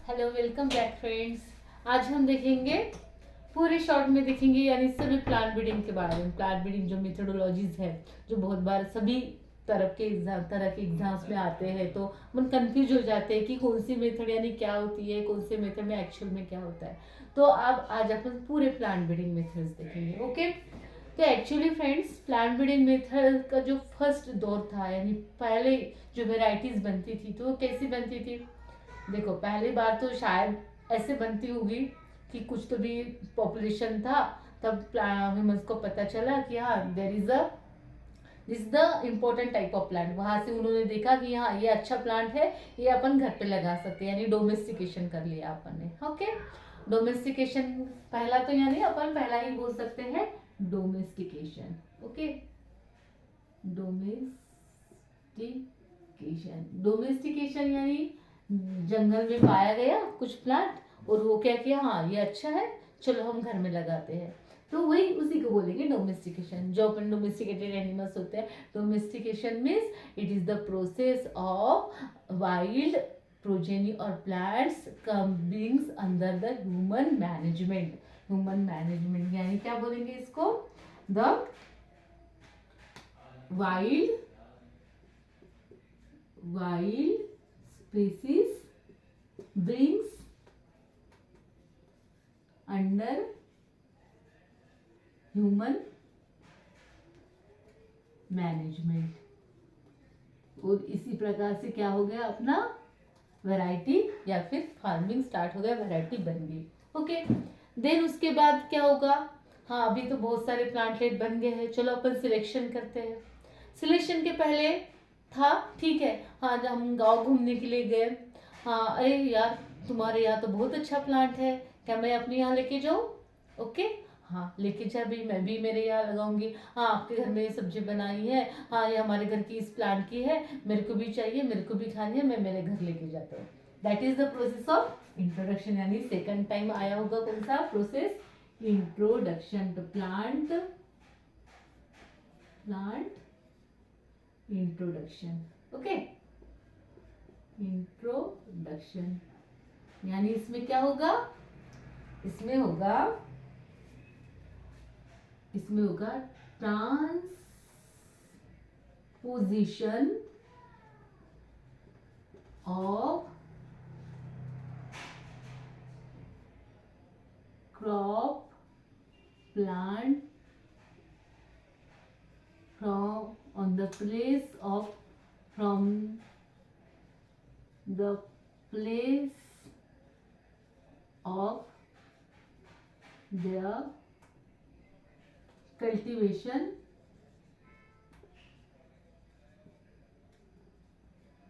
Hello, welcome back friends. आज हम देखेंगे, पूरे शॉर्ट में देखेंगे यानी सभी प्लांट ब्रीडिंग के बारे में। प्लांट ब्रीडिंग जो मेथोडोलॉजीज है, जो बहुत बार सभी तरह के एग्जाम्स में आते हैं, तो मन कंफ्यूज हो जाते हैं कि कौन सी मेथड यानी क्या होती है, कौन से मेथड में एक्चुअल में क्या होता है। तो अब आज अपन पूरे प्लांट ब्रीडिंग मेथड्स देखेंगे। ओके, तो actually friends, plant breeding method का जो फर्स्ट दौर था यानी पहले जो वेराइटीज बनती थी, तो वो कैसी बनती थी। देखो, पहली बार तो शायद ऐसे बनती होगी कि कुछ तो भी पॉपुलेशन था, तब ह्यूमंस को पता चला कि हाँ, there is a this the important type of plant. वहां से उन्होंने देखा कि हाँ, ये अच्छा प्लांट है, ये अपन घर पे लगा सकते हैं, यानी डोमेस्टिकेशन कर लिया अपन ने। ओके, डोमेस्टिकेशन पहला तो यानी अपन पहला ही बोल सकते हैं डोमेस्टिकेशन। ओके, डोमेस्टिकेशन यानी जंगल में पाया गया कुछ प्लांट और वो क्या किया, हाँ ये अच्छा है, चलो हम घर में लगाते हैं। तो वही उसी को बोलेंगे डोमेस्टिकेशन। जो अपन डोमेस्टिकेटेड एनिमल्स होते हैं, domestication means it is the process of wild progeny और plants comings under the human management. Human management यानी क्या बोलेंगे इसको, the wild species brings under human management. और इसी प्रकार से क्या हो गया, अपना वैरायटी या फिर फार्मिंग स्टार्ट हो गया, वैरायटी बन गई। ओके, देन उसके बाद क्या होगा, हाँ अभी तो बहुत सारे प्लांटलेट बन गए हैं, चलो अपन सिलेक्शन करते हैं। सिलेक्शन के पहले था, ठीक है, हाँ जब हम गांव घूमने के लिए गए, हाँ अरे यार तुम्हारे यहाँ तो बहुत अच्छा प्लांट है, क्या मैं अपने यहाँ लेके जाऊँ। ओके, हाँ लेके जा भी, मैं भी मेरे यहाँ लगाऊंगी। हाँ आपके घर में ये सब्जी बनाई है, हाँ ये हमारे घर की इस प्लांट की है, मेरे को भी चाहिए, मेरे को भी खानी है, मैं मेरे घर लेके जाता हूँ। That is the process of introduction. यानी सेकंड टाइम आया होगा कौन सा प्रोसेस, इंट्रोडक्शन। तो प्लांट इंट्रोडक्शन। ओके, इंट्रोडक्शन यानी इसमें क्या होगा, इसमें होगा transposition of crop plant from the place of their cultivation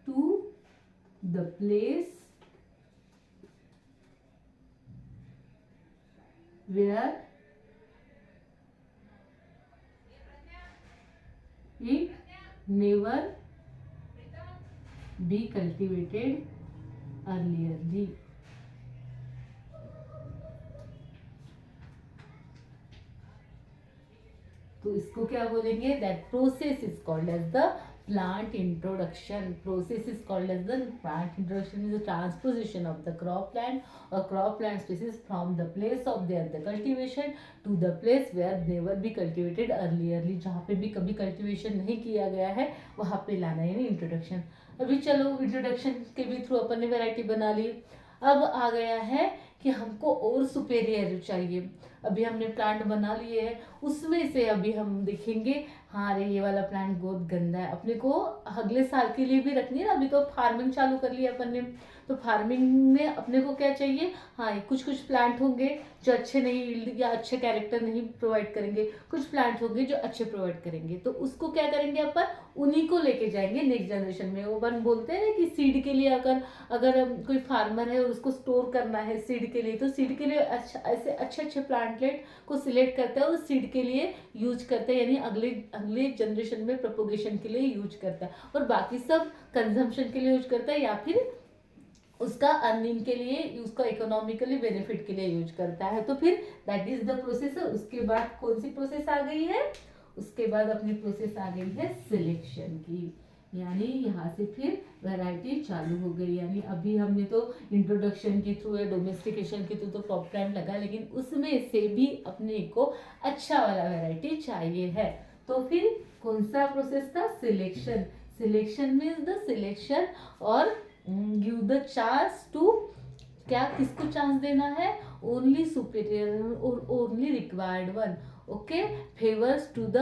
to the place where it never be cultivated earlierly। तो इसको क्या बोलेंगे, that process is called as the plant introduction। Process is called as the plant introduction is the transposition of the crop plant or crop plant species from the place of their the cultivation to the place where never be cultivated earlierly। जहाँ पे भी कभी cultivation नहीं किया गया है वहाँ पे लाना, यानी इंट्रोडक्शन। अभी चलो इंट्रोडक्शन के भी थ्रू अपन ने वैरायटी बना ली। अब आ गया है कि हमको और सुपेरियर चाहिए। अभी हमने प्लांट बना लिए हैं, उसमें से अभी हम देखेंगे, हाँ अरे ये वाला प्लांट बहुत गंदा है, अपने को अगले साल के लिए भी रखनी है ना। अभी तो फार्मिंग चालू कर लिया अपन ने, तो फार्मिंग में अपने को क्या चाहिए, हाँ कुछ कुछ प्लांट होंगे जो अच्छे नहीं या अच्छे कैरेक्टर नहीं प्रोवाइड करेंगे, कुछ प्लांट होंगे जो अच्छे प्रोवाइड करेंगे। तो उसको क्या करेंगे अपन, उन्हीं को लेके जाएंगे नेक्स्ट जनरेशन में। वो अपन बोलते हैं कि सीड के लिए अगर अगर कोई फार्मर है और उसको स्टोर करना है सीड के लिए, तो सीड के लिए अच्छा ऐसे अच्छे अच्छे प्लांटलेट को सिलेक्ट करता है और सीड के लिए यूज करता है, यानी अगले अगले जनरेशन में प्रोपोगेशन के लिए यूज करता है, और बाकी सब कंजम्पशन के लिए यूज करता है, या फिर उसका अर्निंग के लिए, उसका इकोनॉमिकली बेनिफिट के लिए यूज करता है। तो फिर दैट इज द प्रोसेस। उसके बाद कौन सी प्रोसेस आ गई है, उसके बाद अपनी प्रोसेस आ गई है सिलेक्शन की। यानी यहाँ से फिर वैरायटी चालू हो गई। यानी अभी हमने तो इंट्रोडक्शन के थ्रू या डोमेस्टिकेशन के थ्रू तो क्रॉप प्लांट लगा, लेकिन उसमें से भी अपने को अच्छा वाला वैरायटी चाहिए है। तो फिर कौन सा प्रोसेस था? Selection. Selection means the selection और गिव द चांस टू, क्या किसको चांस देना है? ओनली सुपीरियर और only required one, okay, favours to the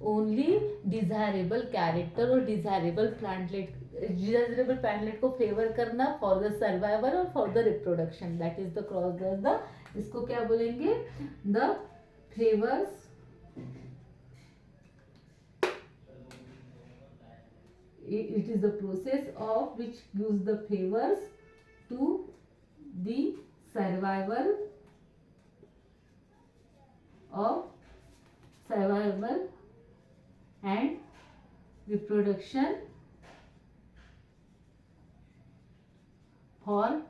only desirable character और डिजायरेबल प्लांटलेट को फेवर करना फॉर द सर्वाइवल और for the reproduction, that is the cross the, इसको क्या बोलेंगे? The favours, it is the process of which gives the favors to the survival and reproduction for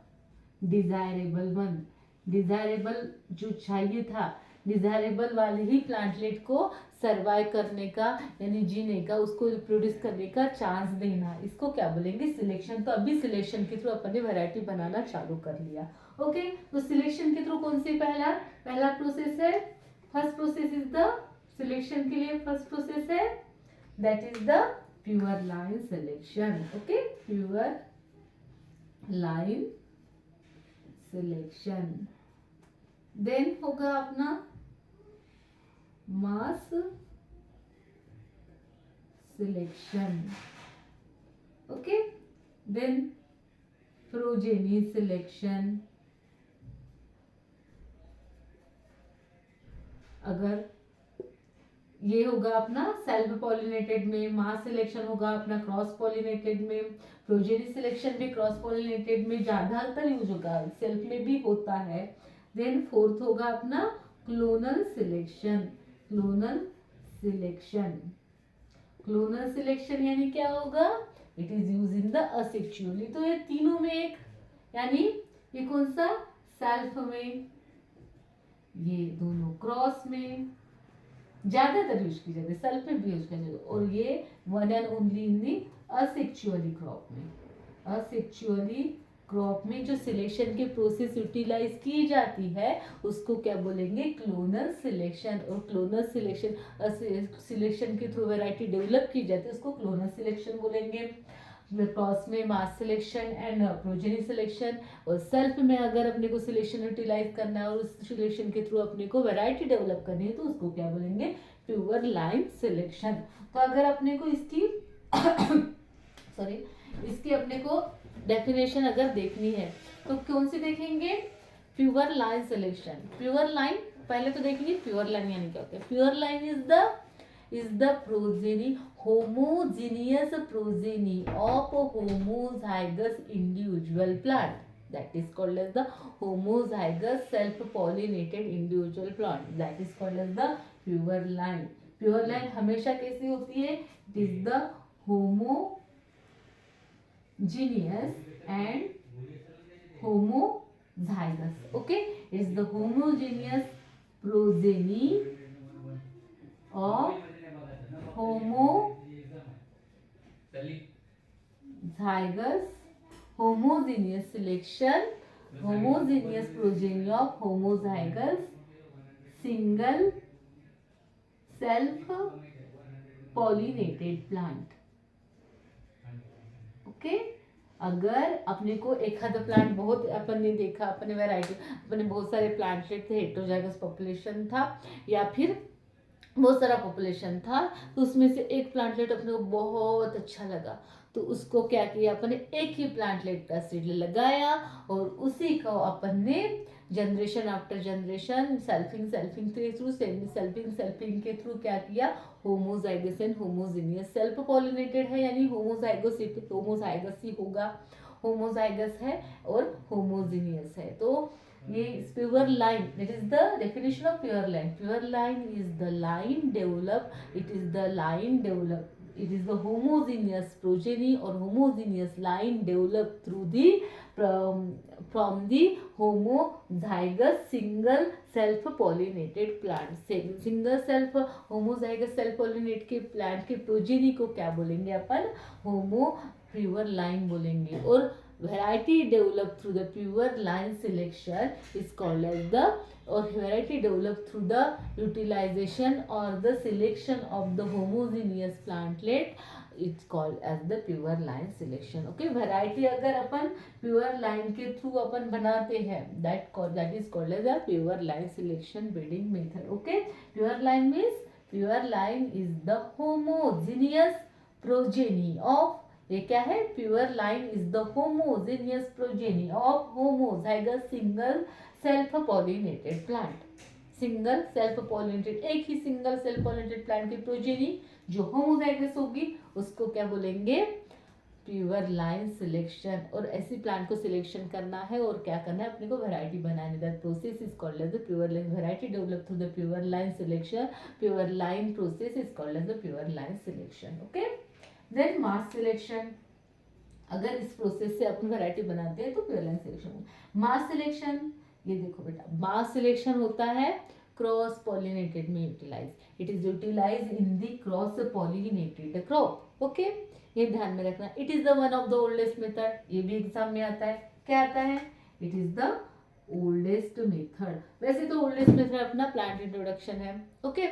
desirable one। Desirable जो चाहिए था, desirable वाले ही plantlet को survive करने का यानी जीने का, उसको रिप्रोड्यूस करने का चांस देना, इसको क्या बोलेंगे? सिलेक्शन। तो अभी सिलेक्शन के थ्रू अपन ने वैरायटी बनाना चालू कर लिया। ओके, तो सिलेक्शन के थ्रू कौन सी पहला प्रोसेस है? First process is the, selection के लिए फर्स्ट प्रोसेस है that is the pure line selection. Okay, pure line selection. Then होगा अपना mass selection. Okay, then progeny selection. अगर ये होगा अपना सेल्फ पॉलिनेटेड में, मास सिलेक्शन होगा अपना क्रॉस पॉलिनेटेड में, प्रोजेनी सिलेक्शन भी क्रॉस पॉलिनेटेड में ज्यादातर यूज होगा, सेल्फ में भी होता है। देन फोर्थ होगा अपना clonal selection. Clonal selection, clonal selection यानी क्या होगा? It is use in the asexually. तो ये तीनों में एक, यानी ये कौन सा? सेल्फ में, ये दोनों क्रॉस में ज्यादातर यूज की जाती है, सेल्फ में भी यूज की जाती है, और ये one and only in the asexually crop में। असेक्चुअली क्रॉप में जो सिलेक्शन के प्रोसेस यूटिलाइज की जाती है उसको क्या बोलेंगे? Clonal selection. और क्लोनल सिलेक्शन, सिलेक्शन के थ्रू वैरायटी डेवलप की जाती है, उसको क्लोनल सिलेक्शन बोलेंगे। क्रॉस में मास सिलेक्शन एंड प्रोजेनी सिलेक्शन, और सेल्फ में अगर अपने को सिलेक्शन यूटिलाइज करना है और उस सिलेक्शन के थ्रू अपने को वैरायटी डेवलप करनी है तो उसको क्या बोलेंगे? Pure line selection. तो अगर अपने को इसकी सॉरी इसकी अपने को डेफिनेशन अगर देखनी है तो कौन सी देखेंगे? Pure line selection. Pure line पहले तो देखेंगे प्योर लाइन यानी क्या होता है। Pure line is the progeny, homogeneous progeny of a homozygous individual plant, that is called as the homozygous self pollinated individual plant, that is called as the pure line। pure line हमेशा कैसी होती है? it is the homogeneous and homozygous। okay, it is the homogeneous progeny of homozygous, homogeneous selection, homogeneous progeny of homozygous single self pollinated plant। Okay, अगर अपने को एक आधा plant, बहुत अपन ने देखा, अपने वैरायटी, अपने बहुत सारे प्लांटलेट थे, हेटेरोजाइगस पॉपुलेशन था या फिर बहुत सारा पॉपुलेशन था, तो उसमें से एक प्लांटलेट अपने को बहुत अच्छा लगा तो उसको क्या किया अपन ने? एक ही प्लांटलेट का सीड लगाया और उसी को अपन ने जनरेशन आफ्टर जनरेशन सेल्फिंग के थ्रू सेल्फिंग के थ्रू क्या किया? Homozygous and homogeneous. Self pollinated है यानी होमोजाइगस ही होगा, होमोजाइगस है और होमोजीनियस है। तो ये pure line, it is the definition of pure line. Pure line is the line develop, it is the line develop, it is the homogeneous progeny or homogeneous line developed through the from the homozygous single self pollinated plant. Single self homozygous self pollinate के plant के progeny को क्या बोलेंगे अपन? होमो pure line बोलेंगे. और variety developed through the pure line selection is called as the, or variety developed through the utilization or the selection of the homogeneous plantlet, it's called as the pure line selection. Okay, variety अगर अपन pure line के through अपन बनाते हैं, that is called as a pure line selection breeding method. Okay, pure line means, pure line is the homogeneous progeny of, ये क्या है? Pure line is the homogeneous progeny of homozygous single self pollinated plant. Single self pollinated, एक ही single self pollinated plant की progeny जो homozygous होगी उसको क्या बोलेंगे? Pure line selection. और ऐसी प्लांट को सिलेक्शन करना है और क्या करना है? अपने को वैरायटी बनानी. That process is called as the pure line variety develop through the pure line selection. Pure line process is called as the pure line selection. Okay, then mass selection. अगर इस प्रोसेस से अपन variety बनाते हैं तो pure line selection. Mass selection, ये देखो बेटा, मास सिलेक्शन होता है क्रॉस पॉलिनेटेड में utilise. It is utilise in the cross pollinated crop. Okay, ये ध्यान में रखना. It is the one of the oldest method. ये भी एग्जाम में आता है. क्या आता है? It is the oldest method. वैसे तो ओल्डेस्ट मेथड अपना प्लांट इंट्रोडक्शन है. Okay,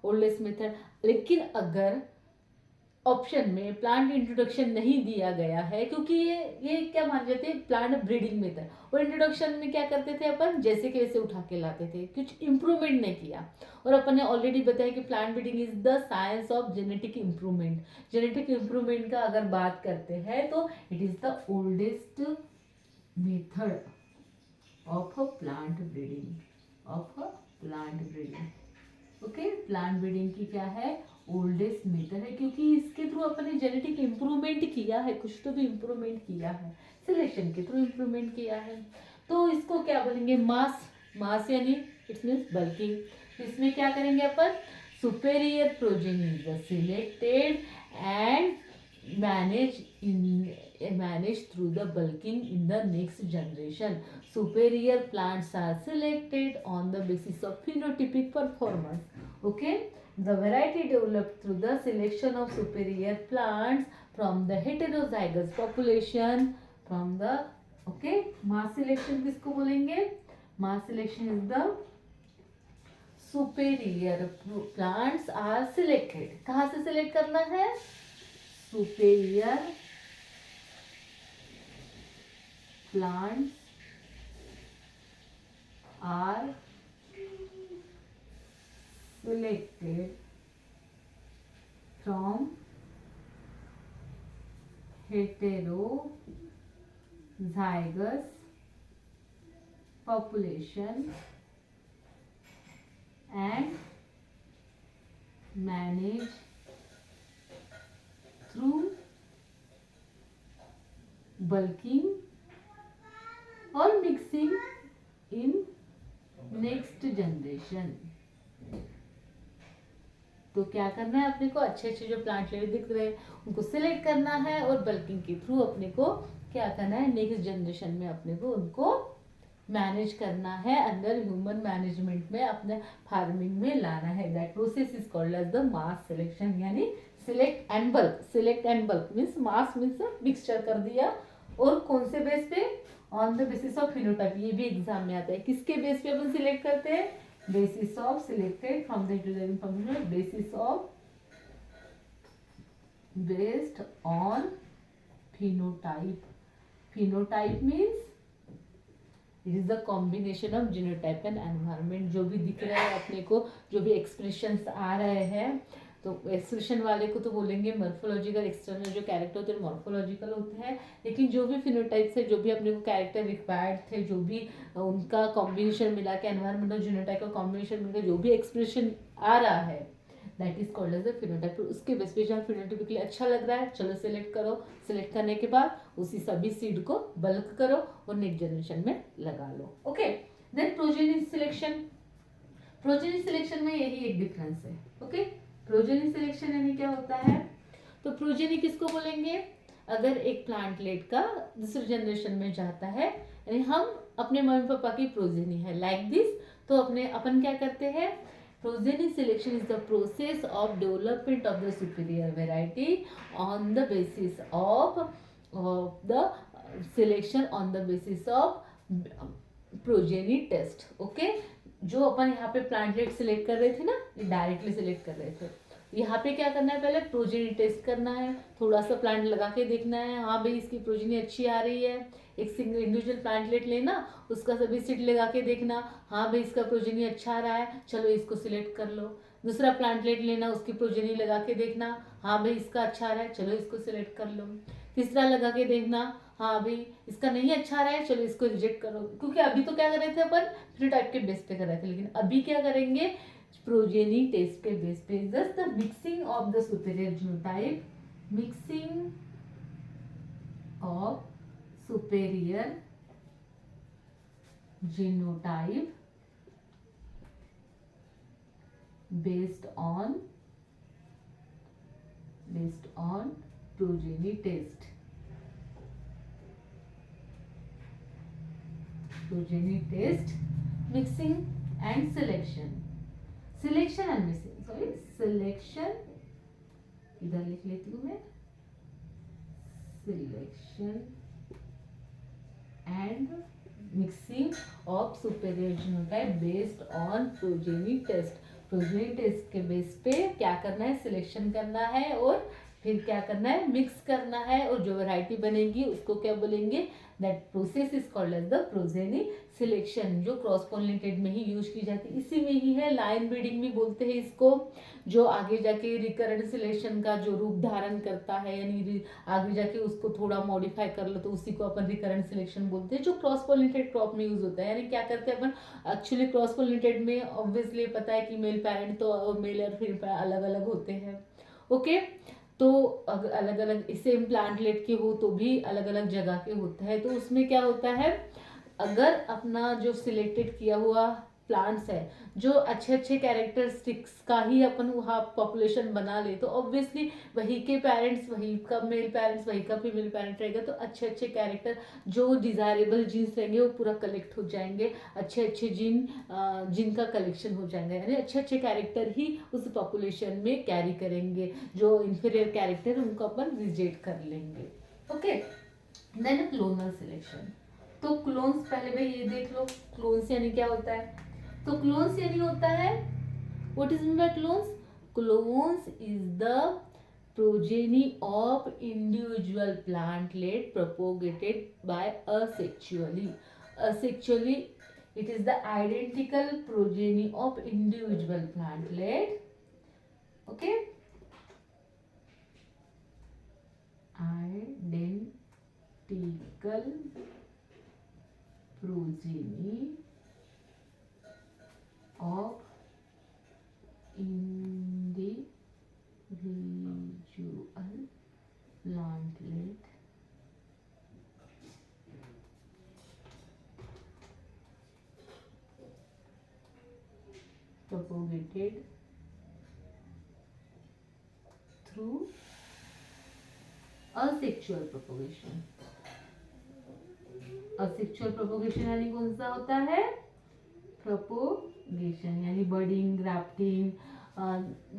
oldest method. लेकिन अगर ऑप्शन में प्लांट इंट्रोडक्शन नहीं दिया गया है, क्योंकि ये क्या मान जाते हैं? Plant breeding method. और इंट्रोडक्शन में क्या करते थे अपन? जैसे कि वैसे उठा के लाते थे, कुछ इंप्रूवमेंट नहीं किया. और अपन ने ऑलरेडी बताया कि plant breeding is the science of genetic improvement. Genetic improvement का अगर बात करते हैं तो it is the oldest method of plant breeding. Okay, plant breeding की क्या है? ओल्डेस्ट मेथड है, क्योंकि इसके थ्रू अपन ने जेनेटिक इंप्रूवमेंट किया है. कुछ तो भी इंप्रूवमेंट किया है, सिलेक्शन के थ्रू इंप्रूवमेंट किया है. तो इसको क्या बोलेंगे? मास. मास यानी इट्स मीन्स बल्किंग. इसमें क्या करेंगे अपन? Superior progeny is selected and managed through the bulking in the next generation. Superior plants are selected on the basis of phenotypic performance. Okay, the variety developed through the selection of superior plants from the heterozygous population. From the, okay, mass selection किसको बोलेंगे? Mass selection is the superior plants are selected. कहाँ से select करना है? superior plants are selected from heterozygous population and managed through bulking or mixing in next generation. तो क्या करना है अपने को? अच्छे अच्छे जो प्लांट लेयर दिख रहे हैं उनको सिलेक्ट करना है और बल्किंग के थ्रू अपने को क्या करना है? नेक्स्ट जनरेशन में अपने को उनको मैनेज करना है, अंडर ह्यूमन मैनेजमेंट में अपने फार्मिंग में लाना है. That process is called as the mass selection. यानी select and bulk. Select and bulk means mass means mixture कर दिया. और कौन से बेस पे? On the basis of phenotype. ये भी एग्जाम में आता है. किसके बेस पे अपन सिलेक्ट करते हैं? Basis of selected from the information. Basis of based on phenotype. Phenotype means it is the combination of genotype and environment. जो भी दिख रहा है अपने को, जो भी एक्सप्रेशंस आ रहे हैं, तो एक्सप्रेशन वाले को तो बोलेंगे मॉर्फोलॉजिकल. एक्सटर्नल जो कैरेक्टर होते हैं मॉर्फोलॉजिकल होते हैं. लेकिन जो भी फिनोटाइप्स है, जो भी अपने को कैरेक्टर रिक्वायर्ड थे, जो भी उनका कॉम्बिनेशन मिला के एनवायरनमेंट और जीनोटाइप का कॉम्बिनेशन मिलकर जो भी एक्सप्रेशन आ रहा है, that is called as the phenotype. उसके बेस पे जहाँ फिनोटाइपिकली अच्छा लग रहा है, चलो सिलेक्ट करो. सिलेक्ट करने के बाद उसी सभी सीड को बल्क करो और नेक्स्ट जनरेशन में लगा लो. Okay, then progeny selection. Progeny selection में यही एक डिफरेंस है. ओके, प्रोजेनी सिलेक्शन यानी क्या होता है? तो प्रोजेनी किसको बोलेंगे? अगर एक प्लांटलेट का दूसरे जनरेशन में जाता है, यानी हम अपने मम्मी पापा की प्रोजेनी है, लाइक दिस। तो अपन क्या करते हैं, progeny selection is the process of development of the superior variety on the basis of the selection on the basis of progeny test. Okay, जो अपन यहाँ पे प्लांटलेट सिलेक्ट कर रहे थे ना, ये डायरेक्टली सिलेक्ट कर रहे थे, यहाँ पे क्या करना है, पहले प्रोजेनी टेस्ट करना है, थोड़ा सा प्लांट लगा के देखना है, हाँ भाई इसकी प्रोजेनी अच्छी आ रही है। एक सिंगल इंडिविजुअल प्लांटलेट लेना, उसका सभी सीड लगा के देखना, हाँ भाई इसका प्रोजेनी अच्छा आ रहा है, चलो इसको सिलेक्ट कर लो। दूसरा प्लांटलेट लेना, उसकी प्रोजेनी लगा के देखना, हाँ भाई इसका अच्छा आ रहा है, चलो इसको सिलेक्ट कर लो। तीसरा लगा के देखना, हाँ भाई इसका नहीं अच्छा आ रहा है, चलो इसको रिजेक्ट करो। क्योंकि अभी तो क्या कर रहे थे अपन, फिनोटाइप के बेस पे कर रहे थे, लेकिन अभी क्या करेंगे, प्रोजेनी टेस्ट के बेस पे, just the mixing of the superior genotype, mixing of superior genotype based on progeny test, mixing and selection and mixing, selection, इधर लिख लेती हूँ मैं, selection and mixing of superior genotype based on progeny test। Progeny test के base पे क्या करना है, सिलेक्शन करना है, और फिर क्या करना है, मिक्स करना है, और जो वैरायटी बनेगी उसको क्या बोलेंगे, that process is called as the progeny selection, जो क्रॉस पॉलिनेटेड में ही यूज की जाती है, इसी में ही है, लाइन ब्रीडिंग भी बोलते हैं इसको, जो आगे जाके रिकरेंट सिलेक्शन का जो रूप धारण करता है, यानी आगे जाके उसको थोड़ा मॉडिफाई कर लो तो उसी को अपन रिकरेंट सिलेक्शन बोलते हैं, जो क्रॉस पॉलिनेटेड क्रॉप में यूज होता है। यानी क्या करते हैं अपन, एक्चुअली क्रॉस पॉलिनेटेड में ऑब्वियसली पता है कि मेल पेरेंट तो मेल और फीमेल अलग अलग होते हैं। ओके, तो अगर अलग अलग सेम प्लांटलेट के हो तो भी अलग अलग जगह के होते हैं, तो उसमें क्या होता है, अगर अपना जो सिलेक्टेड किया हुआ प्लांट्स है, जो अच्छे अच्छे कैरेक्टरिस्टिक्स का ही अपन वहाँ पॉपुलेशन बना ले, तो ऑब्वियसली वही के पेरेंट्स, वही का मेल पेरेंट्स, वही का फीमेल पेरेंट रहेगा, तो अच्छे अच्छे कैरेक्टर जो डिजायरेबल जीन्स रहेंगे वो पूरा कलेक्ट हो जाएंगे, अच्छे अच्छे जिनका कलेक्शन हो जाएगा, यानी अच्छे अच्छे कैरेक्टर ही उस पॉपुलेशन में कैरी करेंगे, जो इंफीरियर कैरेक्टर उनको अपन रिजेक्ट कर लेंगे। Okay, then clonal selection. तो क्लोन्स पहले भाई ये देख लो, क्लोन्स यानी क्या होता है, तो क्लोन्स यानी होता है, what is mean by clones, clones is the progeny of individual plantlet propagated by asexually. Asexually, it is the identical progeny of individual plantlet. Okay, identical progeny of individual plantlet propagated through asexual propagation. asexual propagation यानी कौन सा होता है, propagation, यानी बर्डिंग, grafting,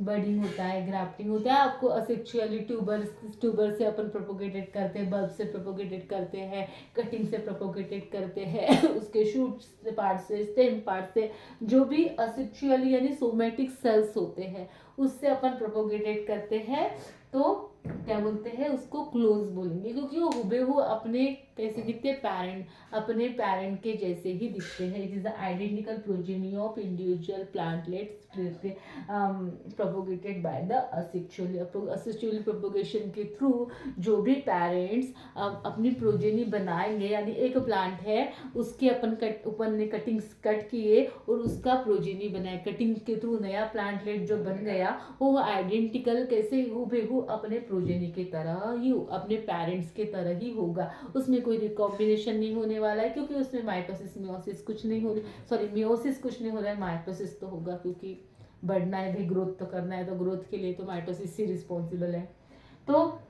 बर्डिंग होता है, grafting होता है, आपको असेक्चुअली ट्यूबर से अपन प्रोपोगेटेड करते हैं, बल्ब से प्रोपोगेटेड करते हैं, कटिंग से प्रोपोगेटेड करते हैं उसके शूट पार्ट से, स्टेम पार्ट से, जो भी असेक्चुअली यानी सोमेटिक सेल्स होते हैं उससे अपन प्रोपोगेटेड करते हैं, तो क्या बोलते हैं उसको क्लोन्स बोलेंगे, क्योंकि वो हुबेहू अपने कैसे दिखते हैं, पेरेंट, अपने पेरेंट के जैसे ही दिखते हैं। It is the identical progeny of individual plantlets propagated by the asexually propagation के थ्रू जो भी पेरेंट्स अपनी प्रोजेनी बनाएंगे, यानी एक प्लांट है उसके अपन ने कटिंग्स कट किए और उसका प्रोजेनी बनाए, कटिंग के थ्रू नया प्लांटलेट जो बन गया वो आइडेंटिकल कैसे हुबेहू अपने प्रोजेनी की तरह ही, अपने पेरेंट्स के तरह ही होगा, उसमें कोई रिकॉम्बिनेशन नहीं होने वाला है, क्योंकि उसमें माइटोसिस मियोसिस कुछ नहीं हो, सॉरी मियोसिस कुछ नहीं हो रहा है, माइटोसिस तो होगा, क्योंकि बढ़ना है भाई, ग्रोथ तो करना है, तो ग्रोथ के लिए तो माइटोसिस ही रिस्पॉन्सिबल है। तो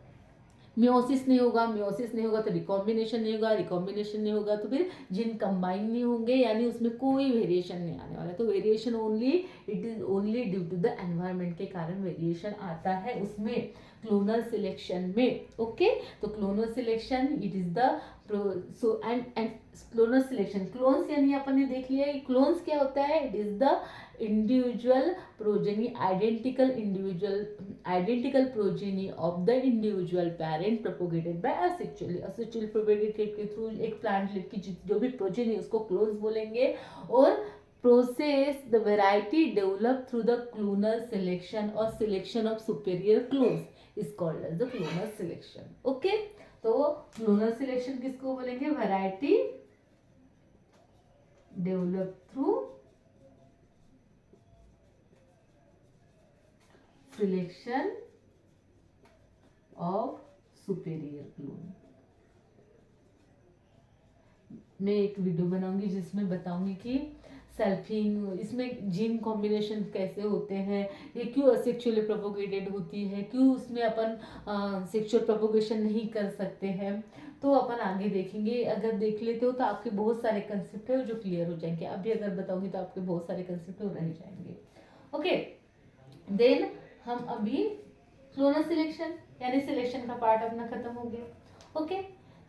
मियोसिस नहीं होगा, मियोसिस नहीं होगा तो रिकॉम्बिनेशन नहीं होगा, रिकॉम्बिनेशन नहीं होगा तो फिर जीन कंबाइन नहीं होंगे, यानी उसमें कोई वेरिएशन नहीं आने वाला। तो variation only, it is only due to the environment के कारण वेरिएशन आता है उसमें, क्लोनल सिलेक्शन में। ओके, तो clonal selection it is the so and clonal selection, clones यानी अपन ने देख लिया क्लोन्स क्या होता है, it is the individual progeny, identical progeny of the individual parent propagated by asexually, asexual propagated के थ्रू एक प्लांटलेट की जो भी प्रोजेनी उसको क्लोन्स बोलेंगे। और process the variety develop through the clonal selection और selection of superior clones is called as the clonal selection. Okay, तो क्लोनल सिलेक्शन किसको बोलेंगे, variety develop through selection of superior clone. मैं एक वीडियो बनाऊंगी जिसमें बताऊंगी कि सेल्फिंग, इसमें जीन कॉम्बिनेशन कैसे होते हैं, ये क्यों असेक्सुअली प्रोपोगेटेड होती है, क्यों उसमें अपन सेक्सुअल प्रोपोगेशन नहीं कर सकते हैं, तो अपन आगे देखेंगे। अगर देख लेते हो तो आपके बहुत सारे कंसेप्ट है जो क्लियर हो जाएंगे, अभी अगर बताऊंगी तो आपके बहुत सारे कंसेप्ट रह जाएंगे। ओके, देन हम अभी क्लोनल सिलेक्शन यानी सिलेक्शन का पार्ट अपना खत्म हो गया। ओके,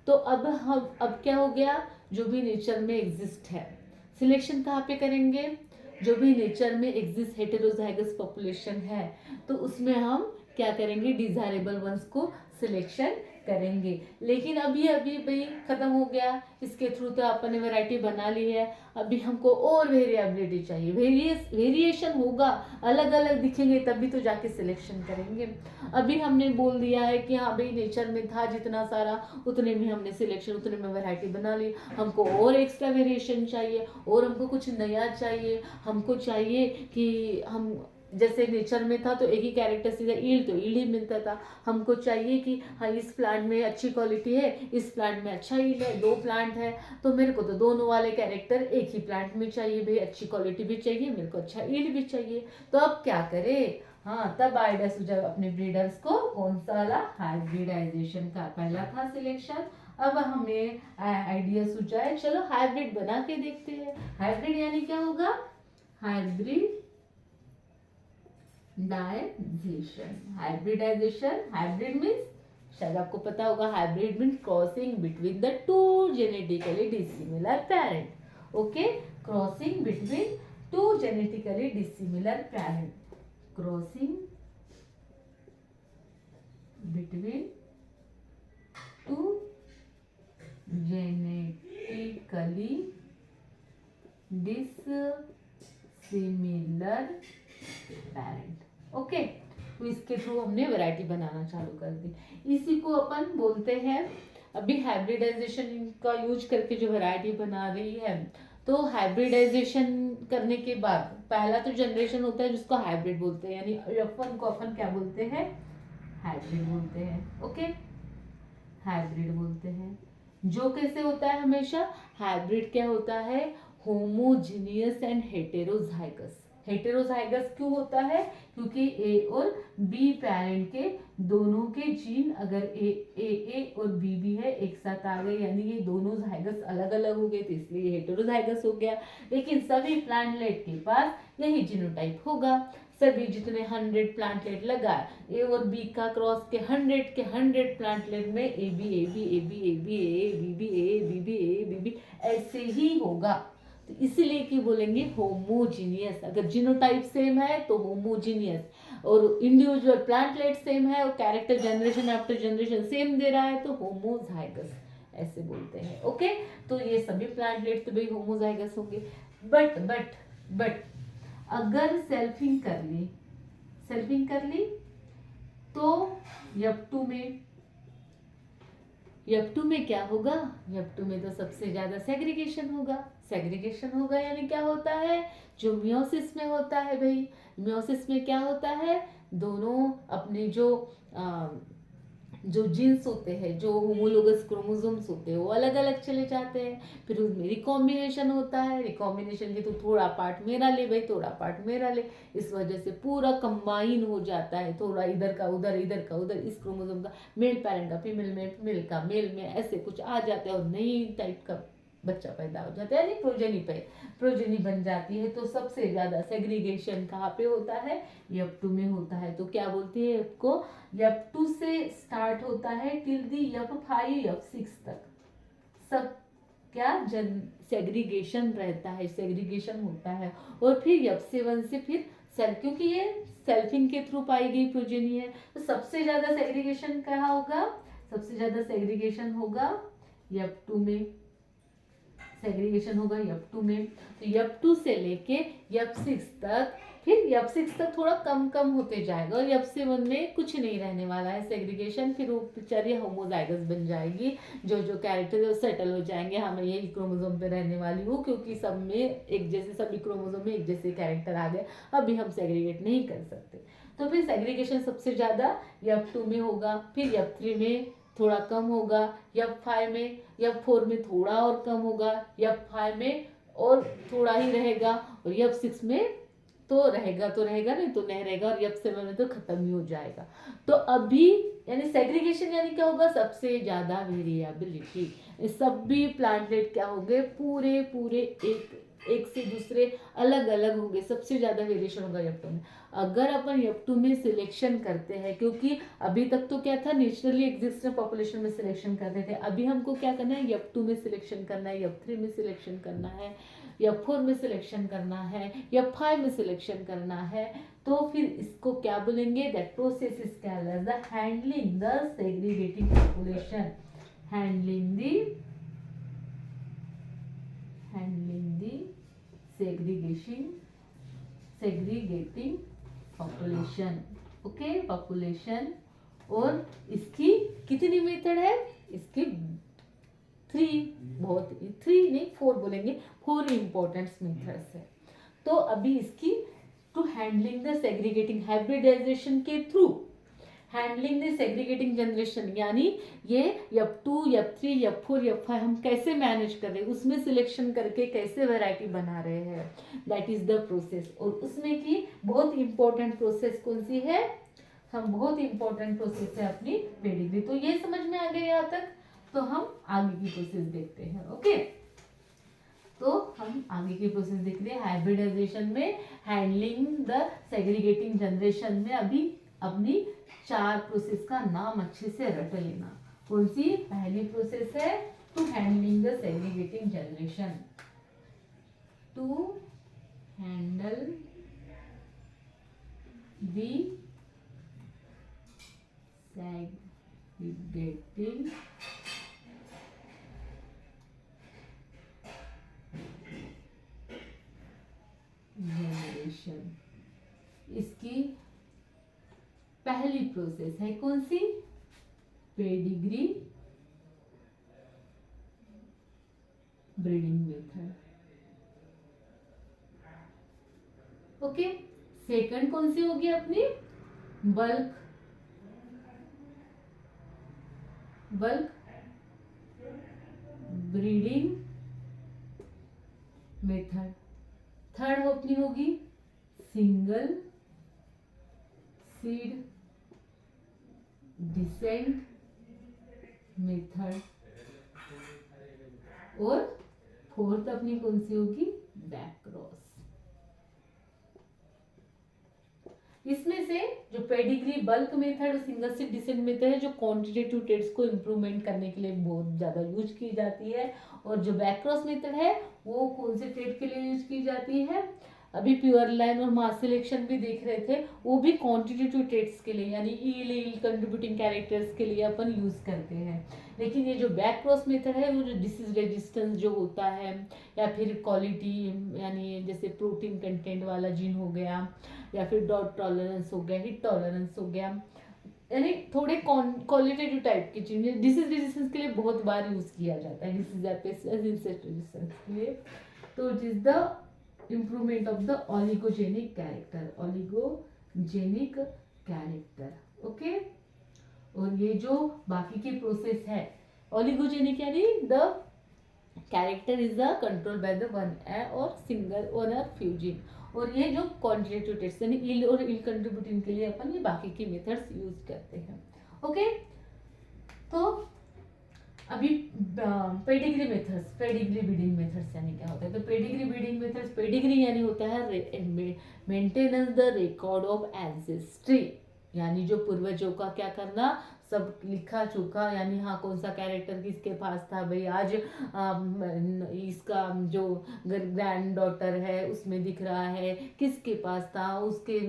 तो अब क्या हो गया, जो भी नेचर में एग्जिस्ट है, सिलेक्शन कहाँ पे करेंगे, जो भी नेचर में एग्जिस्ट हेटेरोजाइगस पॉपुलेशन है तो उसमें हम क्या करेंगे, डिजायरेबल वंस को सिलेक्शन करेंगे। लेकिन अभी अभी भाई खत्म हो गया, इसके थ्रू तो अपन ने वैरायटी बना ली है, अभी हमको और वेरिएबिलिटी चाहिए, वेरिएशन होगा, अलग अलग दिखेंगे तभी तो जाके सिलेक्शन करेंगे। अभी हमने बोल दिया है कि हाँ भाई नेचर में था जितना सारा उतने में हमने सिलेक्शन, उतने में वैरायटी बना ली, हमको और एक्स्ट्रा वेरिएशन चाहिए और हमको कुछ नया चाहिए, हमको चाहिए कि हम जैसे नेचर में था तो एक ही कैरेक्टर सीधा ईल्ड तो ईल्ड ही मिलता था, हमको चाहिए कि हाँ इस प्लांट में अच्छी क्वालिटी है, इस प्लांट में अच्छा ईल्ड है, दो प्लांट है तो मेरे को तो दोनों वाले कैरेक्टर एक ही प्लांट में चाहिए भाई, अच्छी क्वालिटी भी चाहिए, मेरे को अच्छा ईल्ड भी चाहिए, तो अब क्या करे, हाँ तब आइडिया सूझा अपने ब्रीडर्स को, कौन सा वाला, हाइब्रिडाइजेशन का। पहला था सिलेक्शन, अब हमें आइडिया सूझा है चलो हाइब्रिड बना के देखते हैं। हाइब्रिड यानी क्या होगा, hybrid digestion, hybridisation, hybrid means शायद आपको पता होगा, hybrid means crossing between the two genetically dissimilar parent. Okay, crossing between two genetically dissimilar parent, crossing between two genetically dissimilar parent. Okay, तो इसके थ्रू हमने वैरायटी बनाना चालू कर दी, इसी को अपन बोलते हैं अभी हाइब्रिडाइजेशन का यूज करके जो वैरायटी बना रही है। तो हाइब्रिडाइजेशन करने के बाद पहला तो जनरेशन होता है जिसको हाइब्रिड बोलते हैं, यानी F1 को अपन क्या बोलते हैं, हाइब्रिड बोलते हैं। ओके, हाइब्रिड बोलते हैं। जो कैसे होता है, हमेशा हाइब्रिड क्या होता है, होमोजीनियस एंड हेटेरोजाइगस। हेटेरोजाइगस क्यों होता है, क्योंकि ए और बी पेरेंट के दोनों के जीन अगर ए और बी है एक साथ आ गए, यानी ये दोनों जाइगस अलग अलग हो गए तो इसलिए हेटेरोजाइगस हो गया। लेकिन सभी प्लांटलेट के पास यही जीनोटाइप होगा, सभी जितने 100 प्लांटलेट लगाए ए और बी का क्रॉस के 100 प्लांटलेट में A B A B A B A B A B B A B B A B B ऐसे ही होगा। तो इसीलिए कि बोलेंगे होमोजीनियस, अगर जीनोटाइप सेम है तो होमोजीनियस, और इंडिविजुअल प्लांटलेट सेम है और character generation after generation same दे रहा है तो होमोजाइगस ऐसे बोलते हैं। ओके, तो ये सभी प्लांटलेट तो भाई होमोजाइगस होंगे। बट अगर सेल्फिंग कर ली तो F2 में क्या होगा, F2 में तो सबसे ज्यादा सेग्रीगेशन होगा यानी क्या होता है, जो मियोसिस में होता है भाई, मियोसिस में क्या होता है, दोनों अपने जो जो जीन्स होते हैं, जो होमोलोगस क्रोमोसोम्स होते हैं, वो अलग अलग चले जाते हैं। फिर उसमें रिकॉम्बिनेशन होता है, रिकॉम्बिनेशन के तो थोड़ा पार्ट मेरा ले भाई, थोड़ा पार्ट मेरा ले, इस वजह से पूरा कंबाइन हो जाता है, थोड़ा इधर का उधर, इधर का उधर, इस क्रोमोसोम का मेल पैरेंट का फीमेल में, फीमेल का मेल में, ऐसे कुछ आ जाता है और नई टाइप का बच्चा पैदा हो जाता है, यानी प्रोजेनी बन जाती है। तो सबसे ज्यादा सेग्रीगेशन कहाँ पे होता है? F2 में होता है। तो क्या बोलते हैं इसको? F2 से स्टार्ट होता है टिल दी F5 F6 तक सब क्या जन सेग्रीगेशन रहता है, सेग्रीगेशन होता है। और फिर F7 से फिर सेल्फ, क्योंकि ये सेल्फिंग के थ्रू पाई गई प्रोजेनी है, तो सबसे ज्यादा सेग्रीगेशन कहाँ होगा? सबसे ज्यादा सेग्रीगेशन होगा F2 में, सेग्रीगेशन होगा F2 में। तो F2 से लेके F6 तक, फिर F6 तक थोड़ा कम कम होते जाएगा और F7 में कुछ नहीं रहने वाला है सेग्रीगेशन। फिर वो बेचारी होमोजाइगस बन जाएगी, जो जो कैरेक्टर सेटल हो जाएंगे, हमें यही क्रोमोसोम पे रहने वाली हूँ, क्योंकि सब में एक जैसे, सभी क्रोमोसोम में एक जैसे कैरेक्टर आ गए, अभी हम सेग्रीगेट नहीं कर सकते। तो फिर सेग्रीगेशन सबसे ज्यादा F2 में होगा, फिर F3 में थोड़ा कम होगा, F5 में, F4 में थोड़ा और कम होगा, F5 में और थोड़ा ही रहेगा, और F6 में तो रहेगा, तो रहेगा नहीं तो नहीं रहेगा, और F7 में तो खत्म ही हो जाएगा। तो अभी यानी सेग्रीगेशन यानी क्या होगा? सबसे ज्यादा वेरिएबिलिटी। सब भी प्लांटलेट क्या होंगे? पूरे पूरे एक से दूसरे अलग अलग होंगे, सबसे ज्यादा वेरिएशन होगा F2 में। अगर अपन F2 में सिलेक्शन करते हैं, क्योंकि अभी तक तो क्या था, नेचुरली एग्जिस्टेंट पॉपुलेशन में सिलेक्शन करते थे, अभी हमको क्या करना है? F2 में सिलेक्शन करना है, F3 में सिलेक्शन करना है, F4 में सिलेक्शन करना है, F5 में सिलेक्शन करना है। तो फिर इसको क्या बोलेंगे? That process is called as the handling the segregating population, handling the segregating population, okay population. और इसकी कितनी मेथड है? इसकी 3, बहुत 3 नहीं 4 बोलेंगे, 4 इंपॉर्टेंट मेथड्स है। तो अभी इसकी to handling the segregating hybridization के थ्रू, हैंडलिंग द सेग्रीगेटिंग जनरेशन, यानी ये F2 F3 F4 F5 हम कैसे मैनेज कर रहे हैं, उसमें सिलेक्शन करके कैसे वैरायटी बना रहे हैं, दैट इज द प्रोसेस। और उसमें की बहुत इंपॉर्टेंट प्रोसेस कौन सी है? हम बहुत इंपॉर्टेंट प्रोसेस है अपनी पेडिग्री। तो ये समझ में आ गया यहाँ तक? तो हम आगे की प्रोसेस देखते हैं। ओके, तो हम आगे की प्रोसेस देख रहे हैं हाइब्रिडाइजेशन में, हैंडलिंग द सेग्रीगेटिंग जनरेशन में। अभी अपनी 4 प्रोसेस का नाम अच्छे से रट लेना। कौन सी? पहली प्रोसेस है to handling the segregating generation, to handle the segregating generation. इसकी पहली प्रोसेस है कौन सी? Pedigree breeding method. Okay, second कौन सी होगी अपनी? Bulk breeding method. थर्ड अपनी होगी सिंगल सीड डिसेंट मेथड। और फोर्थ अपनी कौन सी होगी? Back cross. इसमें से जो पेडिग्री बल्क मेथड और सिंगल सीड डिसेंट मेथड है, जो क्वांटिटेटिव ट्रेड्स को इंप्रूवमेंट करने के लिए बहुत ज्यादा यूज की जाती है। और जो बैक क्रॉस मेथड है वो कौन से ट्रेड के लिए यूज की जाती है? अभी प्योर लाइन और मास सिलेक्शन भी देख रहे थे, वो भी क्वांटिटेटिव ट्रेड्स के लिए, यानी ईल कंट्रीब्यूटिंग कैरेक्टर्स के लिए अपन यूज करते हैं। लेकिन ये जो बैक क्रॉस मेथड है वो जो डिसीज रेजिस्टेंस जो होता है, या फिर क्वालिटी, यानी जैसे प्रोटीन कंटेंट वाला जीन हो गया, या फिर डॉट टॉलरेंस हो गया, हिट टॉलरेंस हो गया, यानी थोड़े क्वालिटेटिव टाइप की चीजें डिसीज रेजिस्टेंस के लिए बहुत बार यूज किया जाता है, डिसीज रेजिस्टेंस के लिए। तो it is the improvement of the oligogenic character, okay। और ये जो बाकी की प्रोसेस है, ओलिगोजेनिक यानी the character is the control by the one और सिंगल वन और फ्यूजिन। और ये जो क्वांटिटेटिव टेस्ट यानी इल और इल कंट्रीब्यूटिंग के लिए अपन ये बाकी की मेथड्स यूज करते हैं। ओके, तो अभी pedigree methods, pedigree breeding methods यानी क्या होता है? तो पेडिग्री ब्रीडिंग मेथड्स, पेडिग्री यानी होता है maintenance the record of ancestry, यानी जो पूर्वजों का क्या करना, सब लिखा चुका, यानी हाँ कौन सा कैरेक्टर किसके पास था भाई, आज इसका जो ग्रैंड डॉटर है उसमें दिख रहा है किसके पास था, उसके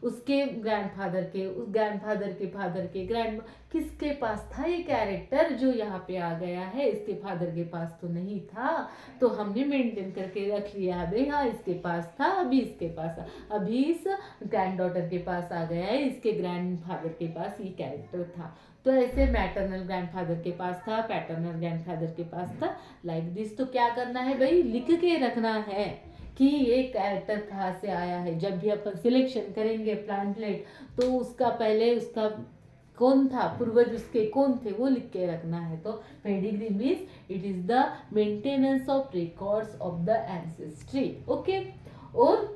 उसके ग्रैंडफादर के, उस ग्रैंडफादर के फादर के ग्रैंड किसके पास था ये कैरेक्टर जो यहाँ पे आ गया है, इसके फादर के पास तो नहीं था, तो हमने मेंटेन करके रख लिया है भाई, हाँ इसके पास था, अभी इसके पास, अभी इस ग्रैंड डॉटर के पास आ गया है, इसके ग्रैंडफादर के पास ये कैरेक्टर था। तो ऐसे मैटरनल ग्रैंडफादर के पास था, पैटर्नल ग्रैंडफादर के पास था, लाइक दिस। तो क्या करना है भाई, लिख के रखना है कि ये कैरेक्टर कहाँ से आया है। जब भी अपन सिलेक्शन करेंगे प्लांटलेट, तो उसका पहले उसका कौन था, पूर्वज उसके कौन थे, वो लिख के रखना है। तो pedigree means it is the maintenance of records of the ancestry. Okay, और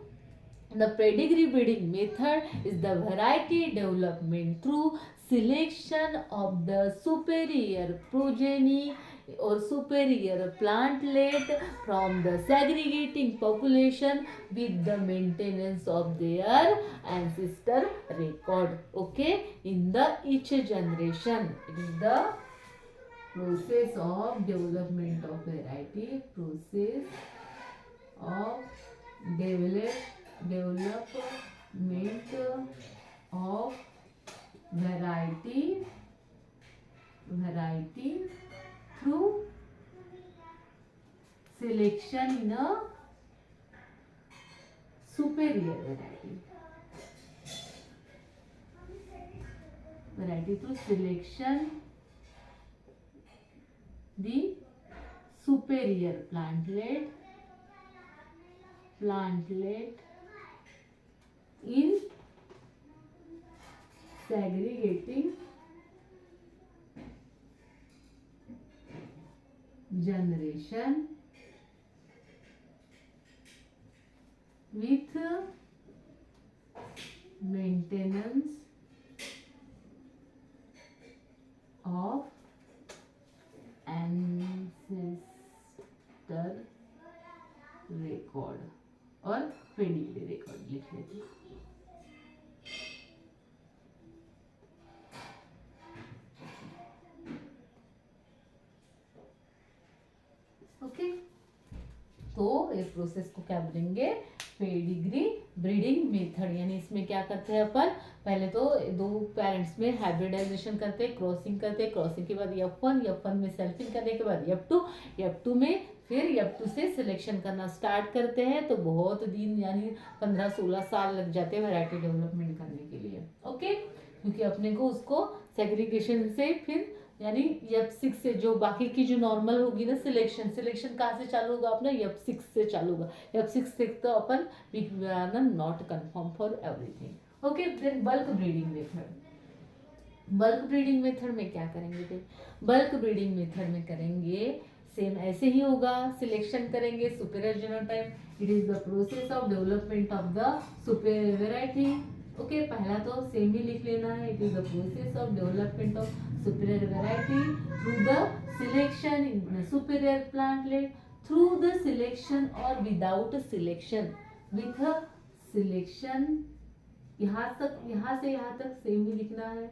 the pedigree breeding method is the variety development through selection of the superior progeny or superior plantlet from the segregating population with the maintenance of their ancestor record. Okay, in the each generation, it is the process of development of variety, process of development of variety through selection in a superior variety through selection the superior plantlet in segregating generation with maintenance of ancestor record और pedigree record लिख लेते हैं। Okay, तो ये process को क्या बोलेंगे, pedigree breeding method. यानी इसमें क्या करते हैं अपन, पहले तो दो पेरेंट्स में हाइब्रिडाइजेशन करते हैं, क्रॉसिंग करते हैं, क्रॉसिंग के बाद F1 में सेल्फिंग करने के बाद F2 में फिर F2 से सिलेक्शन करना स्टार्ट करते हैं। तो बहुत दिन यानी 15-16 साल लग जाते हैं वैरायटी डेवलपमेंट करने के लिए। ओके, क्योंकि अपने को उसको सेग्रीगेशन से फिर यानी F6 से जो बाकी की जो नॉर्मल होगी ना सिलेक्शन कहाँ से चालू होगा अपना, F6 से चालू होगा। F6 से तो अपन not confirm for everything. Okay, then bulk breeding method. Bulk breeding method में क्या करेंगे फिर, बल्क ब्रीडिंग मेथड में करेंगे सेम ऐसे ही होगा, सिलेक्शन करेंगे superior genotype, it is the process of development of the superior variety. Okay, पहला तो सेम ही लिख लेना है, it is the process of development of superior variety through the selection in the superior plantlet, through the selection or without selection, with a selection। यहाँ से यहाँ तक same ही लिखना है,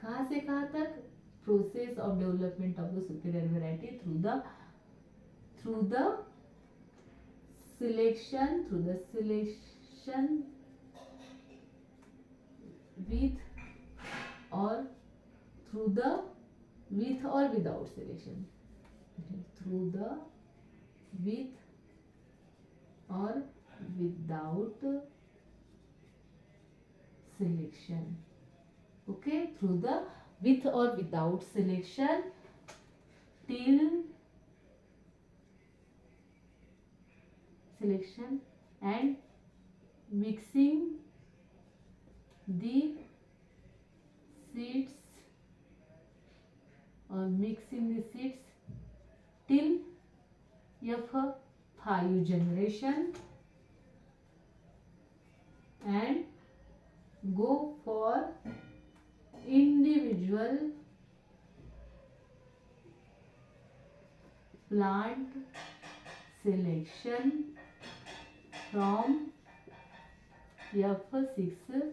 कहाँ से कहाँ तक, process of development of the superior variety through the selection with or without selection, through the with or without selection। okay, through the with or without selection till selection and mixing the seeds or mixing the seeds till F5 generation and go for individual plant selection from F6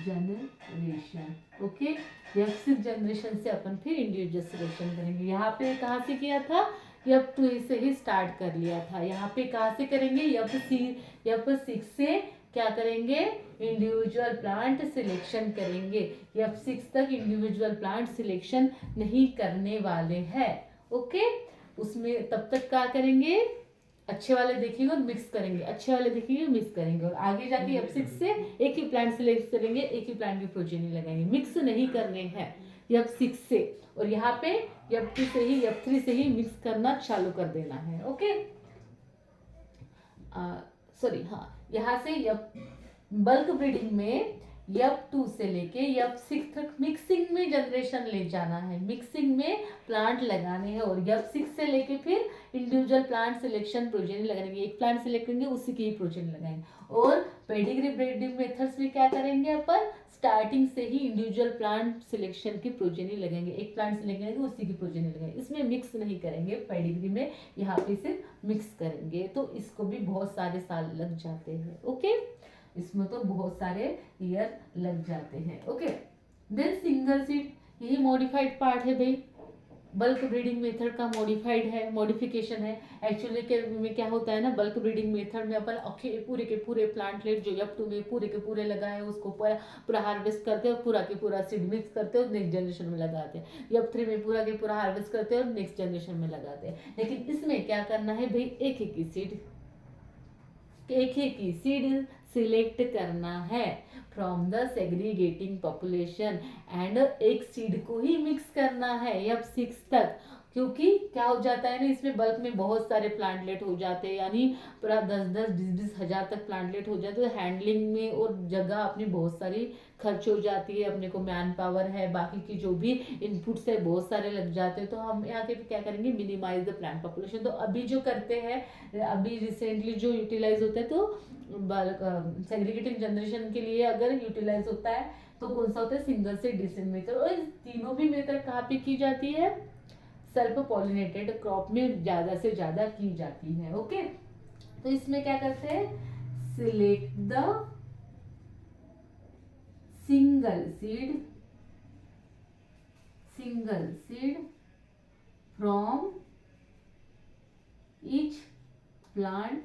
generation. Okay, F6 generation से अपन फिर individual selection करेंगे. यहाँ पे कहाँ से किया था? F2 से ही स्टार्ट कर लिया था. यहाँ पे कहाँ से करेंगे? F6 से क्या करेंगे? इंडिविजुअल प्लांट सिलेक्शन करेंगे. F6 तक इंडिविजुअल प्लांट सिलेक्शन नहीं करने वाले हैं. ओके, उसमें तब तक क्या करेंगे? अच्छे वाले देखेंगे और मिक्स करेंगे, अच्छे वाले देखेंगे मिक्स करेंगे, और आगे जाके F6 से एक ही प्लांट सिलेक्ट करेंगे, एक ही प्लांट की प्रोजेनी लगाएंगे. मिक्स नहीं करने हैं F6 से, और यहाँ पे F2 से ही F3 से ही मिक्स करना चालू कर देना है. ओके, सॉरी, हाँ, यहाँ से बल्क ब्रीडिंग में F2 से लेके F6 तक मिक्सिंग में जनरेशन ले जाना है, मिक्सिंग में प्लांट लगाने हैं, और F6 से लेके फिर इंडिविजुअल प्लांट सिलेक्शन प्रोजेनी लगाएंगे. एक प्लांट सिलेक्ट करेंगे, उसी की ही प्रोजेनी लगाएंगे. और पेडिग्री ब्रीडिंग मेथड्स में क्या करेंगे? अपन स्टार्टिंग से ही इंडिविजुअल प्लांट सिलेक्शन की प्रोजेनी लगाएंगे. एक प्लांट सिलेक्ट करेंगे, उसी की प्रोजेनी लगाएंगे. इसमें मिक्स नहीं करेंगे पेडिग्री में, यहाँ पे सिर्फ मिक्स करेंगे. तो इसको भी बहुत सारे साल लग जाते हैं. ओके, इसमें तो बहुत सारे ईयर लग जाते हैं. ओके, देन सिंगल सीड, यही मॉडिफाइड पार्ट है भाई. बल्क ब्रीडिंग मेथड का मॉडिफाइड है, मॉडिफिकेशन है. एक्चुअली के में क्या होता है ना, बल्क ब्रीडिंग मेथड में अपन पूरे के पूरे प्लांटलेट जो F2 में पूरे के पूरे लगाए उसको पूरा हार्वेस्ट करते हैं, पूरा के पूरा सीड मिक्स करते हैं और नेक्स्ट जनरेशन में लगाते हैं. F3 में पूरा के पूरा हार्वेस्ट करते हैं और नेक्स्ट जनरेशन में लगाते हैं. लेकिन इसमें क्या करना है भाई? एक ही सीड सिलेक्ट करना है from the segregating population, and एक सीड को ही मिक्स करना है F6 तक. क्योंकि क्या हो जाता है ना, इसमें बल्क में बहुत सारे प्लांटलेट हो जाते हैं, यानी पूरा 10-20 हजार तक प्लांटलेट हो जाते हैं. तो हैंडलिंग में और जगह अपनी बहुत सारी खर्च हो जाती है, अपने को मैन पावर है, बाकी की जो भी इनपुट्स है बहुत सारे लग जाते हैं. तो हम यहाँ के क्या करेंगे? Minimise the plant population. तो अभी जो करते हैं, अभी रिसेंटली जो यूटिलाइज होता है, तो सेग्रीगेटिंग जनरेशन के लिए अगर यूटिलाइज होता है तो कौन सा होता है? सिंगल से डिसेंट मेथड. और तीनों भी मेथड कहाँ पे की जाती है? सेल्फ पॉलिनेटेड क्रॉप में ज्यादा से ज्यादा की जाती है. ओके, तो इसमें क्या करते हैं? Select the single seed from each plant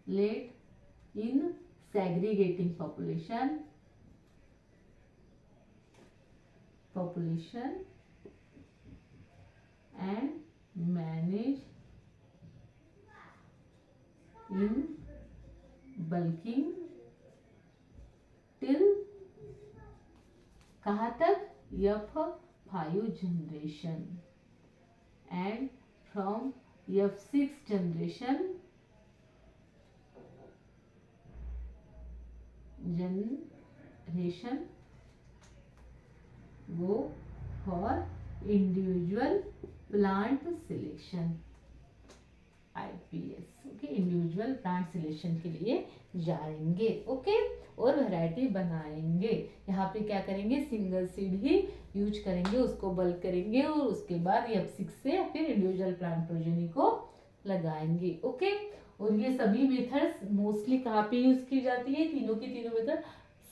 let in segregating population and manage in bulking till कहाँ तक? F5 generation, and from F6 generation go for individual plant selection, IPS. Okay, individual plant selection के लिए जाएंगे. Okay, और variety बनाएंगे. यहाँ पे क्या करेंगे? सिंगल सीड ही यूज करेंगे, उसको बल्क करेंगे, और उसके बाद F6 से फिर इंडिविजुअल प्लांट प्रोजेनी को लगाएंगे. ओके, और ये सभी मेथड्स मोस्टली कहाँ पे यूज की जाती है? तीनों की तीनों मेथड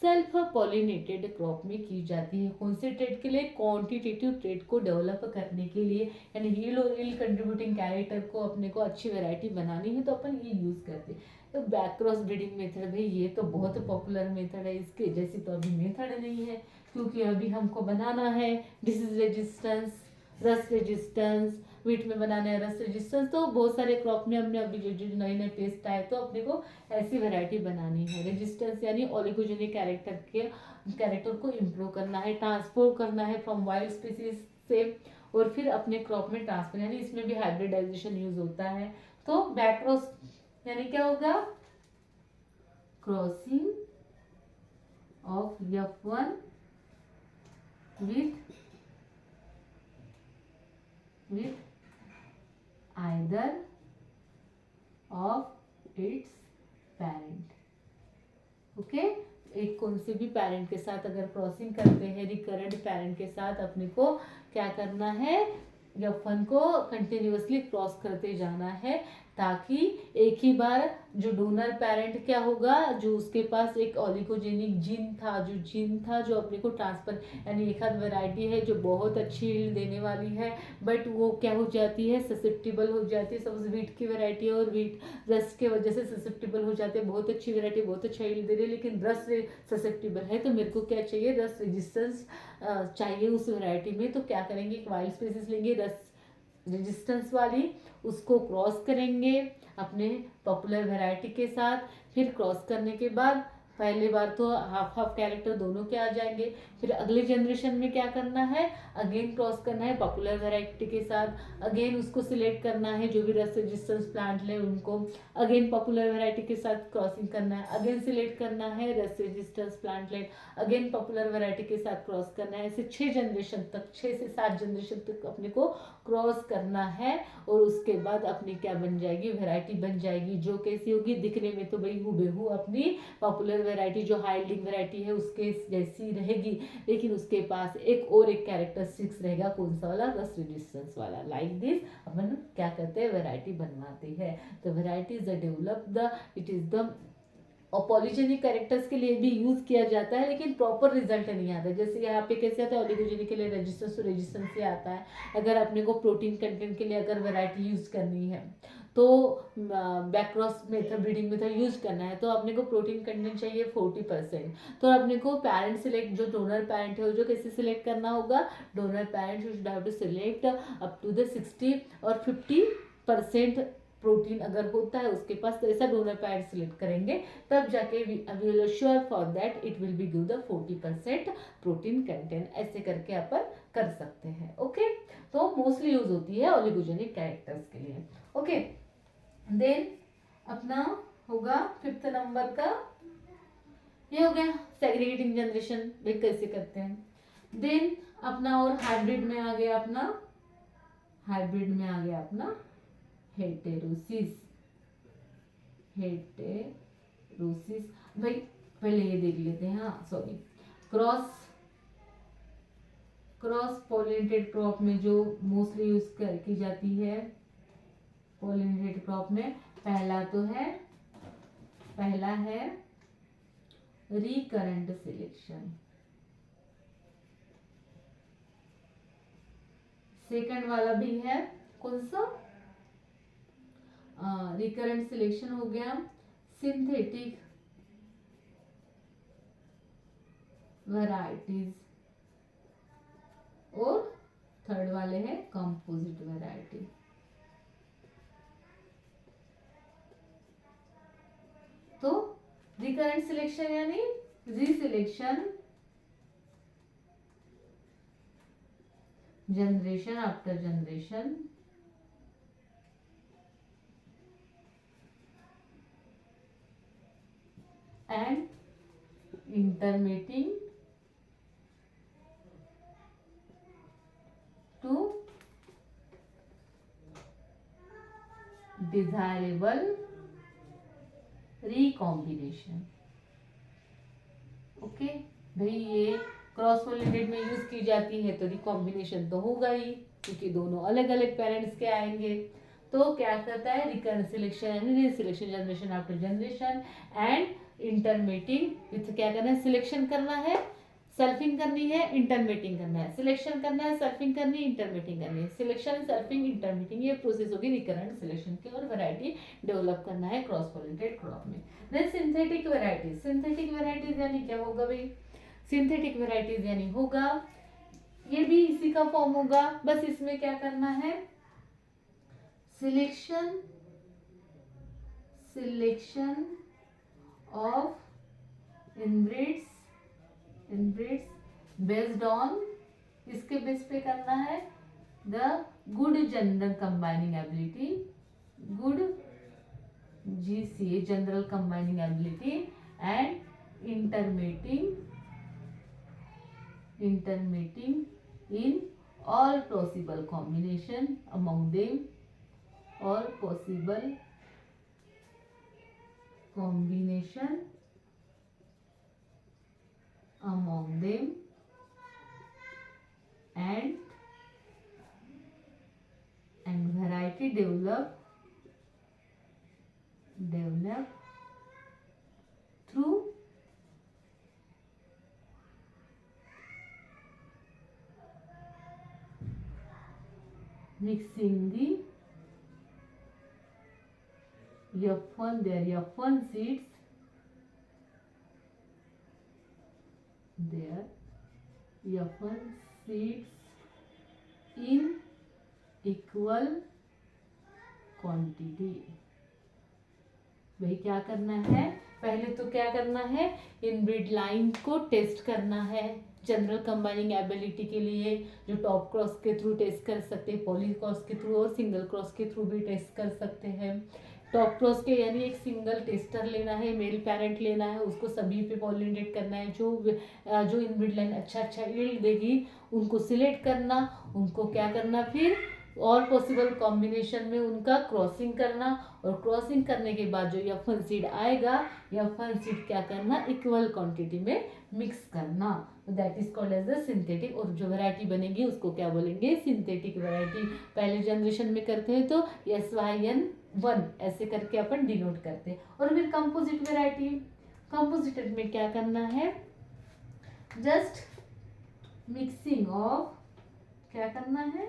सेल्फ पॉलिनेटेड क्रॉप में की जाती है. कौन से ट्रेड के लिए? क्वांटिटेटिव ट्रेड को डेवलप करने के लिए, यानी हील और ईल कंट्रीब्यूटिंग कैरेक्टर को अपने को अच्छी वैरायटी बनानी है तो अपन ये यूज करते हैं. तो बैक क्रॉस ब्रीडिंग मेथड भाई ये तो बहुत पॉपुलर मेथड है, इसके जैसी तो अभी मेथड नहीं है, क्योंकि अभी हमको बनाना है disease resistance, rust resistance, wheat में बनाना है रस्ट रेजिस्टेंस. तो बहुत सारे क्रॉप में हमने अभी जो नए नए टेस्ट आए, तो अपने को ऐसी वैरायटी बनानी है. रेजिस्टेंस यानी ओलिगोजेनिक कैरेक्टर को इम्प्रूव करना है, ट्रांसपोर्ट करना है फ्रॉम वाइल्ड स्पीसीज से, और फिर अपने क्रॉप में ट्रांसफर, यानी इसमें भी हाइब्रिडाइजेशन यूज होता है. तो बैक क्रॉस यानी क्या होगा? Crossing of F1 with either of its parent. Okay, एक कौन से भी पेरेंट के साथ अगर क्रॉसिंग करते हैं रिकरेंट पेरेंट के साथ, अपने को क्या करना है, F1 को कंटिन्यूअसली क्रॉस करते जाना है, ताकि एक ही बार जो डोनर पेरेंट क्या होगा, जो उसके पास एक ओलिगोजेनिक जीन था जो अपने को ट्रांसफर, यानी एक आध वैरायटी है जो बहुत अच्छी यील्ड देने वाली है, बट वो क्या हो जाती है, ससेप्टिबल हो जाती है। सपोज वीट की वैरायटी है और वीट रस्ट के वजह से ससेप्टिबल हो जाते हैं, बहुत अच्छी वैरायटी, बहुत अच्छा यील्ड दे रही है, लेकिन रस्ट ससेप्टिबल है, तो मेरे को क्या चाहिए, रस्ट रेजिस्टेंस चाहिए उस वैरायटी में। तो क्या करेंगे, एक वाइल्ड स्पेसिस लेंगे रस्ट रेजिस्टेंस वाली, उसको क्रॉस करेंगे अपने पॉपुलर वैरायटी के साथ। फिर क्रॉस करने के बाद पहले बार तो हाफ हाफ कैरेक्टर दोनों के आ जाएंगे, फिर अगले जनरेशन में क्या करना है, अगेन क्रॉस करना है पॉपुलर वैरायटी के साथ, अगेन उसको सिलेक्ट करना है, जो भी रस्ट रेजिस्टेंस प्लांट ले उनको अगेन पॉपुलर वैरायटी के साथ क्रॉसिंग करना है, अगेन सिलेक्ट करना है रस्ट रेजिस्टेंस प्लांट ले, अगेन पॉपुलर वैरायटी के साथ क्रॉस करना है। ऐसे 6 जनरेशन तक, 6 से 7 जनरेशन तक अपने को क्रॉस करना है, और उसके बाद अपनी क्या बन जाएगी, वैरायटी बन जाएगी, जो कैसी होगी, दिखने में तो भाई हूबहू अपनी पॉपुलर वैरायटी जो हाइल्डिंग वैरायटी है उसके जैसी रहेगी, लेकिन उसके पास एक कैरेक्टरिस्टिक्स रहेगा, कौन सा वाला, रस्ट रेजिस्टेंस वाला। लाइक दिस अपन क्या करते हैं, वैरायटी बनवाते हैं। तो variety is develop the, it is the, और पॉलीजेनिक कैरेक्टर्स के लिए भी यूज किया जाता है, लेकिन प्रॉपर रिजल्ट नहीं आता। जैसे यहाँ पे कैसे आता है, ओलिगोजेनिक के लिए रेजिस्टेंस टू रेजिस्टेंस से आता है। अगर अपने को प्रोटीन कंटेंट के लिए अगर वैरायटी यूज करनी है, तो बैकक्रॉस मेथड, ब्रीडिंग मेथड यूज करना है, तो अपने को प्रोटीन कंटेंट चाहिए 40%। तो अपने को पेरेंट सिलेक्ट, जो डोनर पेरेंट है जो कैसे सिलेक्ट करना होगा, donor parent should have to select up to the 60 और 50% प्रोटीन अगर होता है उसके पास, तो ऐसा डोनर पेरेंट सिलेक्ट करेंगे, तब जाके we will sure for that it will be give the 40% protein content. ऐसे करके अपन कर सकते हैं। ओके, तो मोस्टली यूज होती है ओलिगोजेनिक कैरेक्टर्स के लिए। ओके, देन अपना होगा 5th नंबर का, ये हो गया सेग्रीगेटिंग जनरेशन, वे कैसे करते हैं। देन अपना और हाइब्रिड में आ गया अपना, हाइब्रिड में आ गया अपना हेटेरोसिस। हेटेरोसिस भाई पहले ये देख लेते हैं, हाँ सॉरी, क्रॉस पॉलिनेटेड क्रॉप में जो मोस्टली यूज की जाती है, पॉलिनेटेड क्रॉप में पहला है रिकरेंट सिलेक्शन, सेकंड वाला भी है कौन सा, रिकरेंट सिलेक्शन हो गया सिंथेटिक वैरायटीज, और थर्ड वाले है कंपोजिट वैरायटी। तो रिकरेंट सिलेक्शन यानी reselection, generation after generation, and intermating to desirable recombination। Okay भाई, ये क्रॉस पॉलिनेटेड में यूज की जाती है, तो रिकॉम्बिनेशन तो होगा ही, क्योंकि दोनों अलग अलग पेरेंट्स के आएंगे। तो क्या करता है, रिकरेंट सिलेक्शन यानी reselection, generation after generation, and intermating with, क्या करना है, सिलेक्शन करना है, सेल्फिंग करनी है, इंटरमेटिंग करना है, सिलेक्शन करना है, सेल्फिंग करनी है, इंटरमेटिंग करनी है, सिलेक्शन, सेल्फिंग, इंटरमेटिंग, ये प्रोसेस होगी रिकरेंट सिलेक्शन की, और वैरायटी डेवलप करना है क्रॉस पॉलिनेटेड क्रॉप में। Then synthetic varieties, synthetic varieties यानी क्या होगा भाई, सिंथेटिक वैरायटीज यानी होगा, ये भी इसी का फॉर्म होगा, बस इसमें क्या करना है, selection of inbreds based on, इसके बेस पे करना है, the good general combining ability, good GCA general combining ability, and intermating intermating in all possible combination among them, all possible combination among them, and variety develop through mixing the F1, their F1 seeds, their F1 seeds in equal quantity. भाई क्या करना है, पहले तो क्या करना है, inbreed line को टेस्ट करना है जनरल कंबाइनिंग एबिलिटी के लिए, जो टॉप क्रॉस के थ्रू टेस्ट कर सकते हैं, पॉली क्रॉस के थ्रू और सिंगल क्रॉस के थ्रू भी टेस्ट कर सकते हैं। टॉप क्रॉस के यानी एक सिंगल टेस्टर लेना है, मेल पेरेंट लेना है, उसको सभी पे पॉलिनेट करना है, जो इनब्रीड लाइन अच्छा यील्ड देगी उनको सिलेक्ट करना, उनको क्या करना फिर और पॉसिबल कॉम्बिनेशन में उनका क्रॉसिंग करना, और क्रॉसिंग करने के बाद जो F1 सीड आएगा, F1 सीड क्या करना, इक्वल क्वांटिटी में मिक्स करना, that is called as the synthetic. और जो वैरायटी बनेगी उसको क्या बोलेंगे, सिंथेटिक वैरायटी। पहले जनरेशन में करते हैं तो SYN1 ऐसे करके अपन डिनोट करते हैं। और फिर कंपोजिट वैरायटी, कंपोजिट में क्या करना है, जस्ट मिक्सिंग ऑफ, क्या करना है,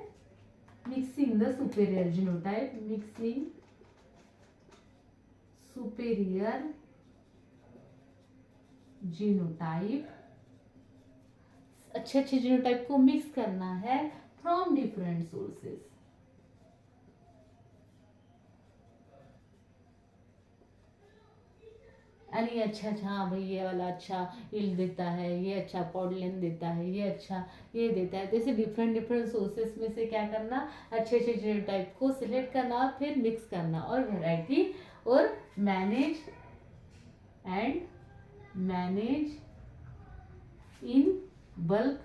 mixing the superior genotype, mixing superior genotype, अच्छे जीनोटाइप को मिक्स करना है फ्रॉम डिफरेंट सोर्सेस। यानी अच्छा हाँ भाई ये वाला अच्छा यील्ड देता है, ये अच्छा पॉड लेंथ देता है, ये अच्छा ये देता है, जैसे डिफरेंट सोर्सेस में से क्या करना, अच्छे जीनोटाइप को सिलेक्ट करना, फिर मिक्स करना और वैरायटी और manage in bulk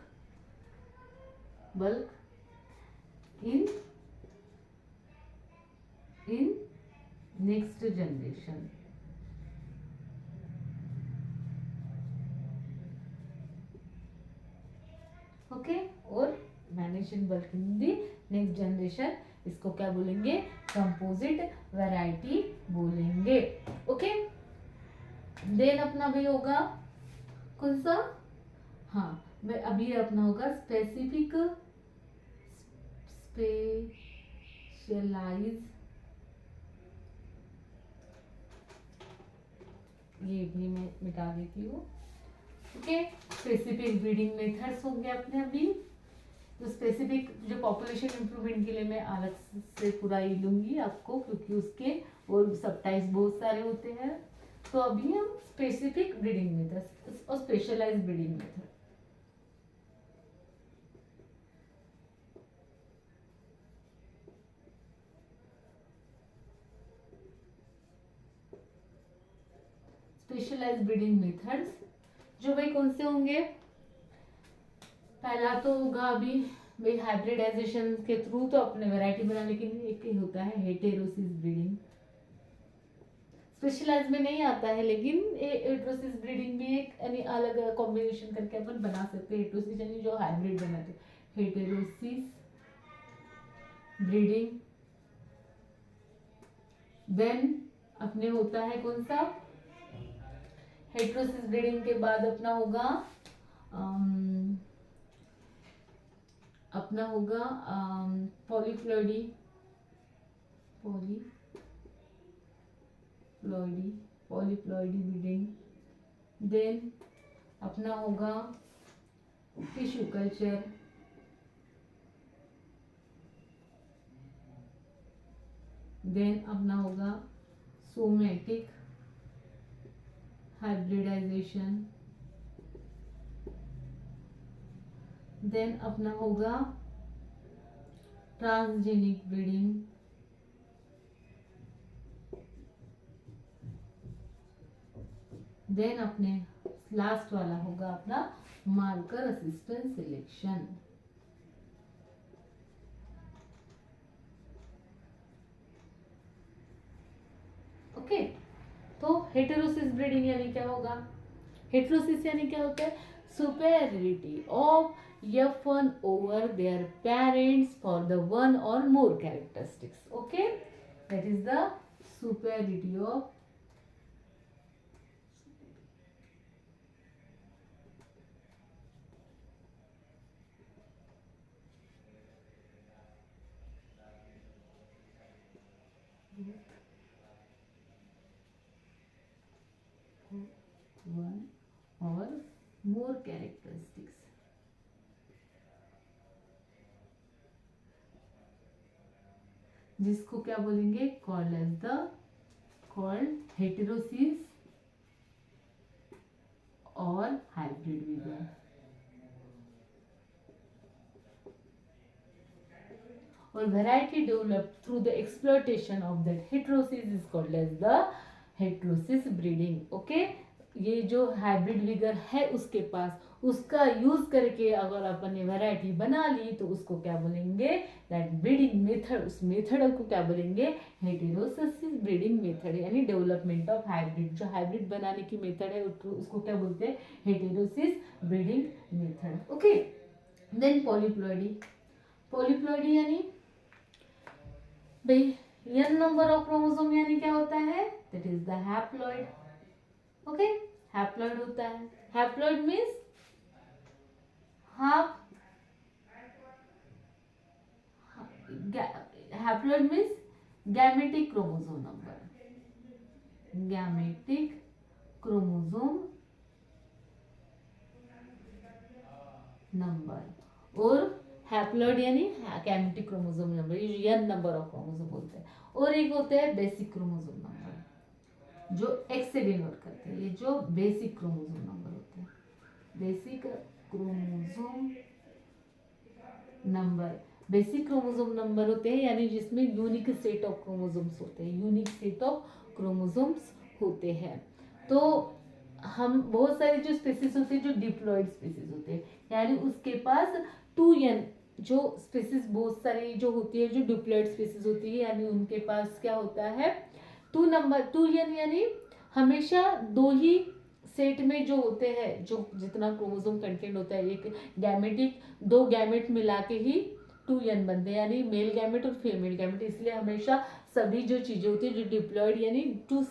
in next generation. Okay, और manage in bulk in the next generation, इसको क्या बोलेंगे, कंपोजिट वैरायटी बोलेंगे। ओके, देन अपना भी होगा कौन सा, हाँ मैं अभी अपना होगा स्पेसिफिक स्पेशलाइज, ये भी मैं मिटा देती हूँ। ओके, स्पेसिफिक ब्रीडिंग मेथड्स होंगे अपने अभी। तो स्पेसिफिक जो पॉपुलेशन इंप्रूवमेंट के लिए मैं अलग से पूरा ही लूंगी आपको, क्योंकि उसके और सब टाइप्स बहुत सारे होते हैं। तो अभी हम स्पेसिफिक ब्रीडिंग मेथड और specialised breeding method. Specialised breeding methods जो भाई कौन से होंगे, पहला तो होगा अभी भाई हाइब्रिडाइजेशन के थ्रू तो अपने वैरायटी बना, लेकिन एक ही होता है हेटेरोसिस ब्रीडिंग, स्पेशलाइज में नहीं आता है, लेकिन हेटेरोसिस ब्रीडिंग भी एक यानी अलग कॉम्बिनेशन करके अपन बना सकते हैं। हेटेरोसिस यानी जो हाइब्रिड बनाते हैं, हेटेरोसिस ब्रीडिंग। देन अपने होता है कौन सा, हेटेरोसिस ब्रीडिंग के बाद अपना होगा पॉलीप्लॉइडी ब्रीडिंग। देन अपना होगा टिश्यू कल्चर। देन अपना होगा सोमेटिक हाइब्रिडाइजेशन। देन अपना होगा ट्रांसजेनिक ब्रीडिंग। देन अपने लास्ट वाला होगा अपना मार्कर असिस्टेंट सिलेक्शन। ओके, तो हेटेरोसिस ब्रीडिंग यानी क्या होगा? हेटेरोसिस यानी क्या होता है? Superiority of F1 over their parents for the one or more characteristics. Okay, that is the superiority of one or more characteristics. जिसको क्या बोलेंगे? Called as the called heterosis और हाइब्रिड वीगर। और variety developed through the exploitation of that heterosis is called as the heterosis breeding. Okay, ये जो hybrid vigour है उसके पास, उसका यूज करके अगर अपन ने वैरायटी बना ली तो उसको क्या बोलेंगे? दैट ब्रीडिंग मेथड, उस मेथड को क्या बोलेंगे? हेटेरोसिस ब्रीडिंग मेथड, यानी डेवलपमेंट ऑफ हाइब्रिड, जो हाइब्रिड बनाने की मेथड है उसको क्या बोलते हैं? Heterosis breeding method. Okay, then polyploidy. Polyploidy यानी भाई n नंबर ऑफ क्रोमोसोम यानी क्या होता है? That is the haploid. Okay, haploid होता है। Haploid means half, haploid means gametic chromosome number, gametic chromosome number. और हैप्लॉइड यानी गैमेटिक क्रोमोसोम नंबर, ये n नंबर ऑफ क्रोमोसोम बोलते हैं। और एक होता है बेसिक क्रोमोसोम नंबर, जो x से डिनोट करते हैं। ये जो बेसिक क्रोमोसोम नंबर होते हैं, basic chromosome number, basic chromosome number होते हैं, यानी जिसमें यूनिक सेट ऑफ क्रोमोसोम्स होते हैं, यूनिक सेट ऑफ क्रोमोसोम्स होते हैं। तो हम बहुत सारे जो स्पीसीज होते हैं जो डिप्लॉइड स्पीसीज होते हैं, यानी उसके पास 2n जो स्पीसीज बहुत सारी जो होती है, जो डिप्लॉइड स्पीसीज होती है, यानी उनके पास क्या होता है? 2n, यानी हमेशा दो ही सेट में जो होते हैं, जो जितना क्रोमोसोम कंटेंट होता है, एक गैमेटिक, दो गैमेट मिला के ही 2n बनते हैं, यानी मेल गैमेट और फीमेल गैमेट। इसलिए हमेशा सभी जो चीजें होती है जो डिप्लॉइड यानी टू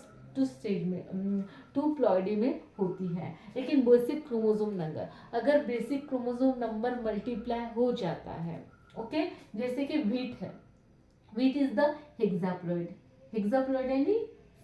स्टेज में, टू प्लॉइडी में होती है। लेकिन बेसिक क्रोमोसोम नंबर, अगर बेसिक क्रोमोसोम नंबर मल्टीप्लाई हो जाता है, ओके, जैसे कि व्हीट है, wheat is the hexaploid, hexaploid यानी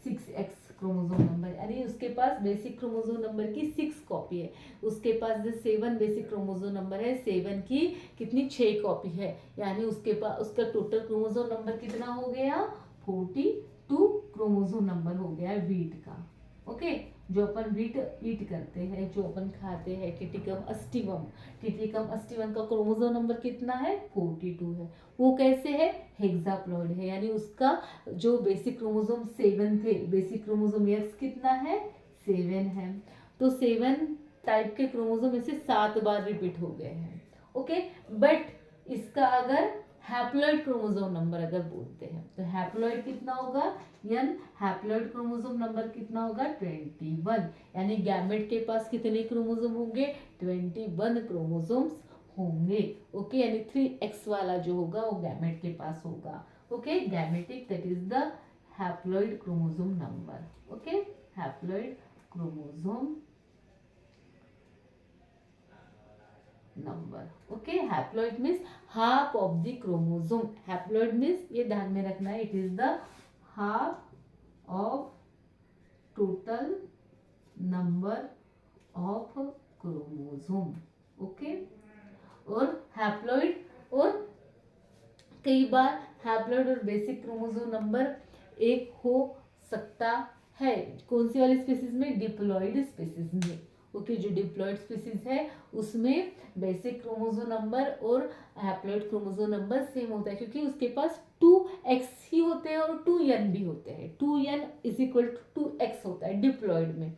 6x क्रोमोसोम नंबर, यानी उसके पास बेसिक क्रोमोसोम नंबर की 6 कॉपी है। उसके पास जो 7 बेसिक क्रोमोसोम नंबर है, 7 की कितनी 6 कॉपी है, यानी उसके पास उसका टोटल क्रोमोसोम नंबर कितना हो गया? 42 क्रोमोसोम नंबर हो गया है व्हीट का। ओके, जो अपन व्हीट ईट करते हैं, जो अपन खाते हैं, टिटिकम अस्टिवम, टिटिकम अस्टिवम का क्रोमोसोम नंबर कितना है? 42 है। वो कैसे है? हेक्साप्लॉइड है, यानी उसका जो बेसिक क्रोमोसोम 7 थे, बेसिक क्रोमोसोम एक्स कितना है? 7 है। तो 7 टाइप के क्रोमोसोम में से 7 बार रिपीट हो गए हैं। ओके, बट इसका अगर हैप्लॉइड क्रोमोसोम नंबर अगर बोलते हैं तो हैप्लॉइड कितना होगा? n हैप्लॉइड क्रोमोसोम नंबर कितना होगा? 21, यानी गैमेट के पास कितने क्रोमोसोम होंगे? 21 क्रोमोसोम्स होंगे। ओके, यानी 3x वाला जो होगा वो गैमेट के पास होगा। Okay, gametic, that is the haploid chromosome number. Okay, haploid chromosome number. Okay, haploid means half of the chromosome, haploid means ये ध्यान में रखना है, it is the half of total number of chromosome. Okay, और haploid, और कई बार haploid और basic chromosome number एक हो सकता है। कौन सी वाली स्पीसीज में? डिप्लॉइड स्पीसीज में। ओके, जो डिप्लॉइड स्पीसीज है उसमें बेसिक क्रोमोसोम नंबर और हैप्लॉइड क्रोमोसोम नंबर सेम होता है, क्योंकि उसके पास 2x ही होते हैं और 2n भी होते हैं। 2n is equal to 2x होता है डिप्लॉइड में।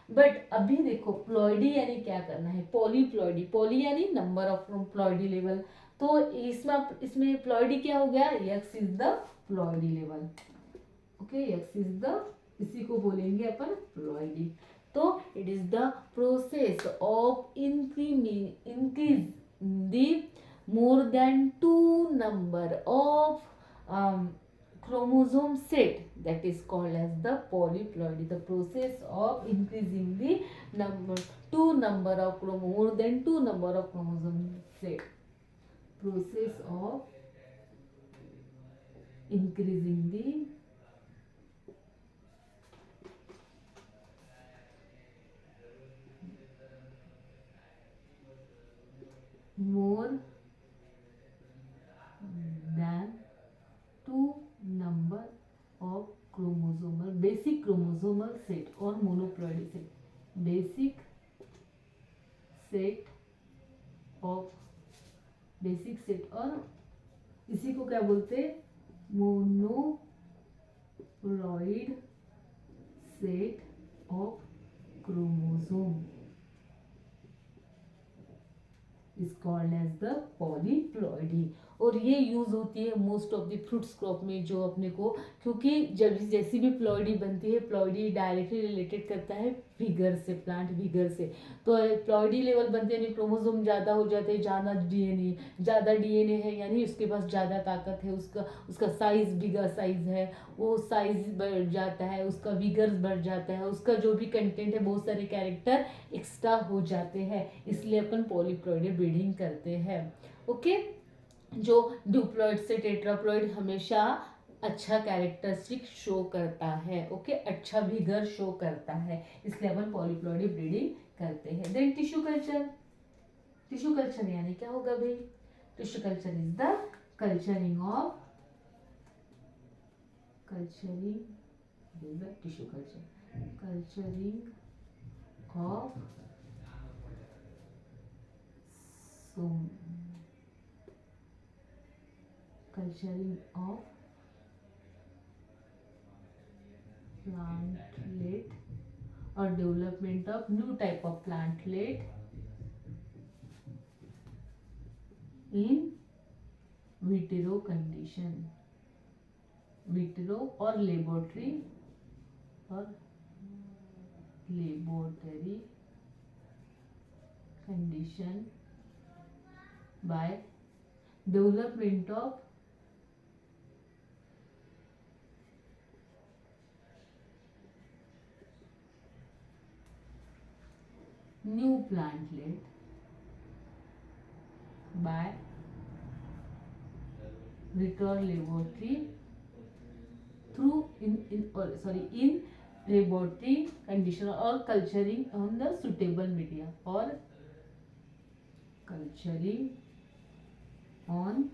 बट अभी देखो प्लॉइडी यानी क्या करना है, पॉलीप्लॉइडी, पॉली यानी नंबर ऑफ प्लॉइडी लेवल, तो इसमें प्लॉइडी क्या हो गया, x is the ploidy level, okay, x is the, इसी को बोलेंगे अपन प्लॉइडी। तो it is the process of increase the more than two number of chromosome set, that is called as the polyploidy. The process of increasing the number of more than two number of chromosome set, process of increasing the more than two number of chromosomal basic chromosomal set or monoploidy set, basic set of basic set, और इसी को क्या बोलते हैं, monoploid set of chromosome is called as the polyploidy. और ये use होती है most of the fruits crop में, जो अपने को, क्योंकि जब जैसी भी प्लॉइडी बनती है, प्लॉइडी डायरेक्टली रिलेटेड करता है विगर से, प्लांट विगर से। तो प्लॉइडी लेवल बनते हैं, क्रोमोसोम ज़्यादा हो जाते हैं, ज़्यादा डीएनए है, यानी उसके पास ज़्यादा ताकत है, उसका साइज बिगर साइज है, वो साइज बढ़ जाता है, उसका विगर्स बढ़ जाता है, उसका जो भी कंटेंट है, बहुत सारे कैरेक्टर एक्स्ट्रा हो जाते हैं, इसलिए अपन पॉलीप्लॉइडी ब्रीडिंग करते हैं। ओके, जो डिप्लॉइड से टेट्राप्लॉइड हमेशा अच्छा कैरेक्टरिस्टिक शो करता है, ओके, अच्छा विगर शो करता है, इसलिए अपन पॉलीप्लॉइडी ब्रीडिंग करते हैं। Then tissue culture, tissue culture यानी क्या होगा भाई, tissue culture is the culturing of tissue culture, culturing of culturing of plantlet or development of new type of plantlet in vitro condition, vitro or laboratory condition by development of new plantlet by vitro laboratory through in laboratory condition or culturing on the suitable media, or culturing on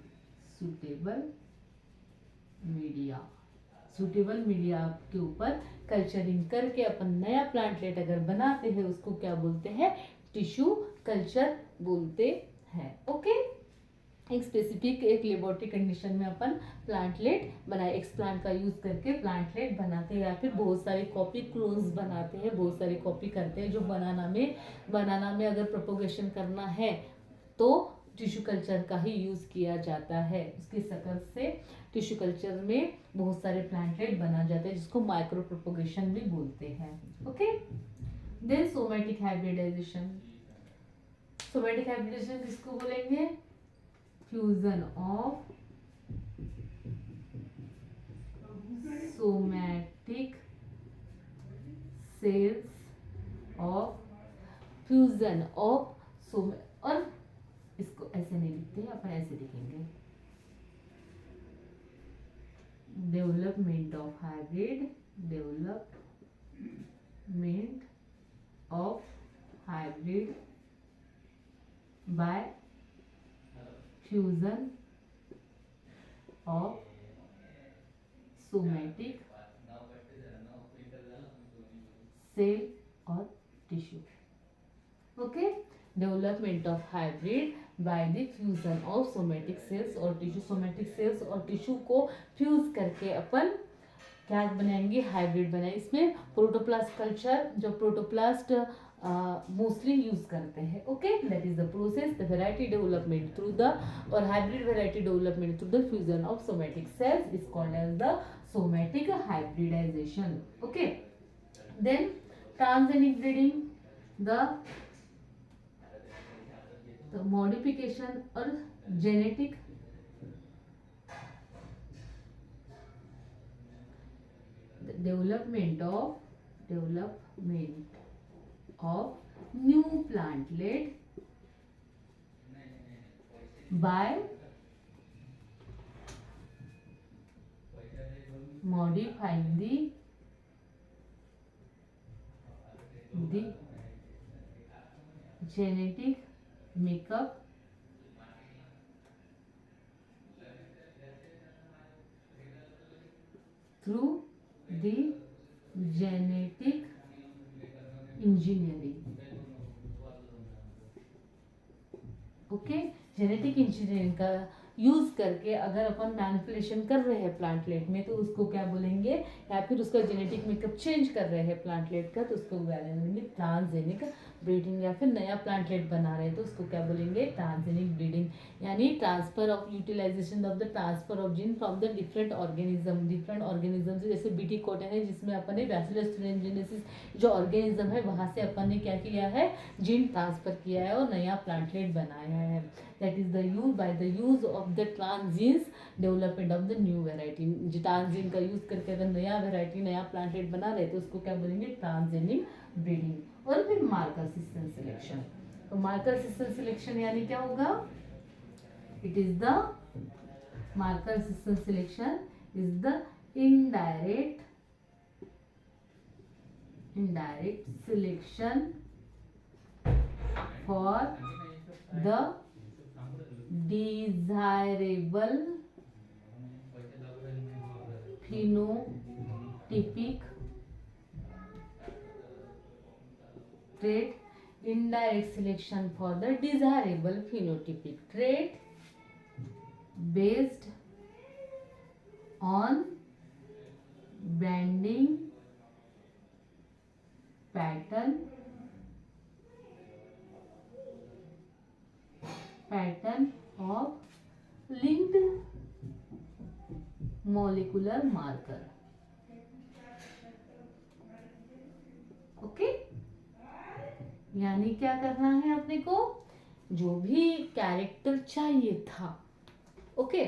suitable media के ऊपर culturing करके अपन नया plantlet अगर बनाते हैं, उसको क्या बोलते हैं, टिश्यू कल्चर बोलते हैं। ओके, एक स्पेसिफिक एक लेबोरेटरी कंडीशन में अपन प्लांटलेट बनाए, एक्सप्लांट का यूज करके प्लांटलेट बनाते हैं, या फिर बहुत सारे कॉपी क्लोन्स बनाते हैं, बहुत सारे कॉपी करते हैं, जो बनाना में अगर प्रोपोगेशन करना है तो टिश्यू कल्चर का ही यूज किया जाता है। उसकी शक्ल से टिश्यू कल्चर में बहुत सारे प्लांटलेट बना जाते हैं, जिसको माइक्रो प्रोपोगेशन भी बोलते हैं। Okay, then somatic hybridization, somatic hybridization किसको बोलेंगे, fusion of somatic cells of और इसको ऐसे नहीं लिखते हैं अपन, ऐसे लिखेंगे, development of hybrid by fusion of somatic cell और tissue. Okay, development of hybrid by the fusion of somatic cells और टिश्यू, सोमैटिक सेल्स और टिश्यू को फ्यूज करके अपन क्या बनाएंगे, हाइब्रिड बनाएंगे। इसमें प्रोटोप्लास्ट कल्चर, जो प्रोटोप्लास्ट मोस्टली यूज करते हैं। Okay, that is the process, the variety development through the, और hybrid variety development through the fusion of somatic cells is called as the somatic hybridization. Okay, then transgenic breeding, the modification or genetic development of new plantlet by modifying the genetic makeup through the genetic engineering। Okay, genetic engineering का use करके अगर अपन manipulation कर रहे हैं plantlet में तो उसको क्या बोलेंगे, या फिर उसका जेनेटिक मेकअप चेंज कर रहे हैं प्लांटलेट का तो उसको बोलेंगे ट्रांसजेनिक ब्रीडिंग। या फिर नया प्लांटलेट बना रहे हैं तो उसको क्या बोलेंगे, ट्रांसजेनिक ब्रीडिंग। यानी transfer of utilisation of the transfer of gene from the different organism से, जैसे बीटी कॉटन है जिसमें अपन ने बैसिलस thuringiensis जो ऑर्गेनिज्म है वहां से अपन ने क्या किया है, जीन ट्रांसफर किया है और नया प्लांटलेट बनाया है। That is the use by the use of the transgenes development of the new variety. Transgene का यूज करके अगर नया वेराइटी नया प्लांटलेट बना रहे तो उसको क्या बोलेंगे, ट्रांसजेनिक ब्रीडिंग। और फिर मार्कर सिस्टम सिलेक्शन, तो मार्कर सिस्टम सिलेक्शन यानी क्या होगा, it is the marker system selection is the indirect selection for the desirable phenotypic trait, indirect selection for the desirable phenotypic trait based on branding pattern of linked molecular marker। Okay, यानी क्या करना है अपने को, जो भी character चाहिए था, ओके,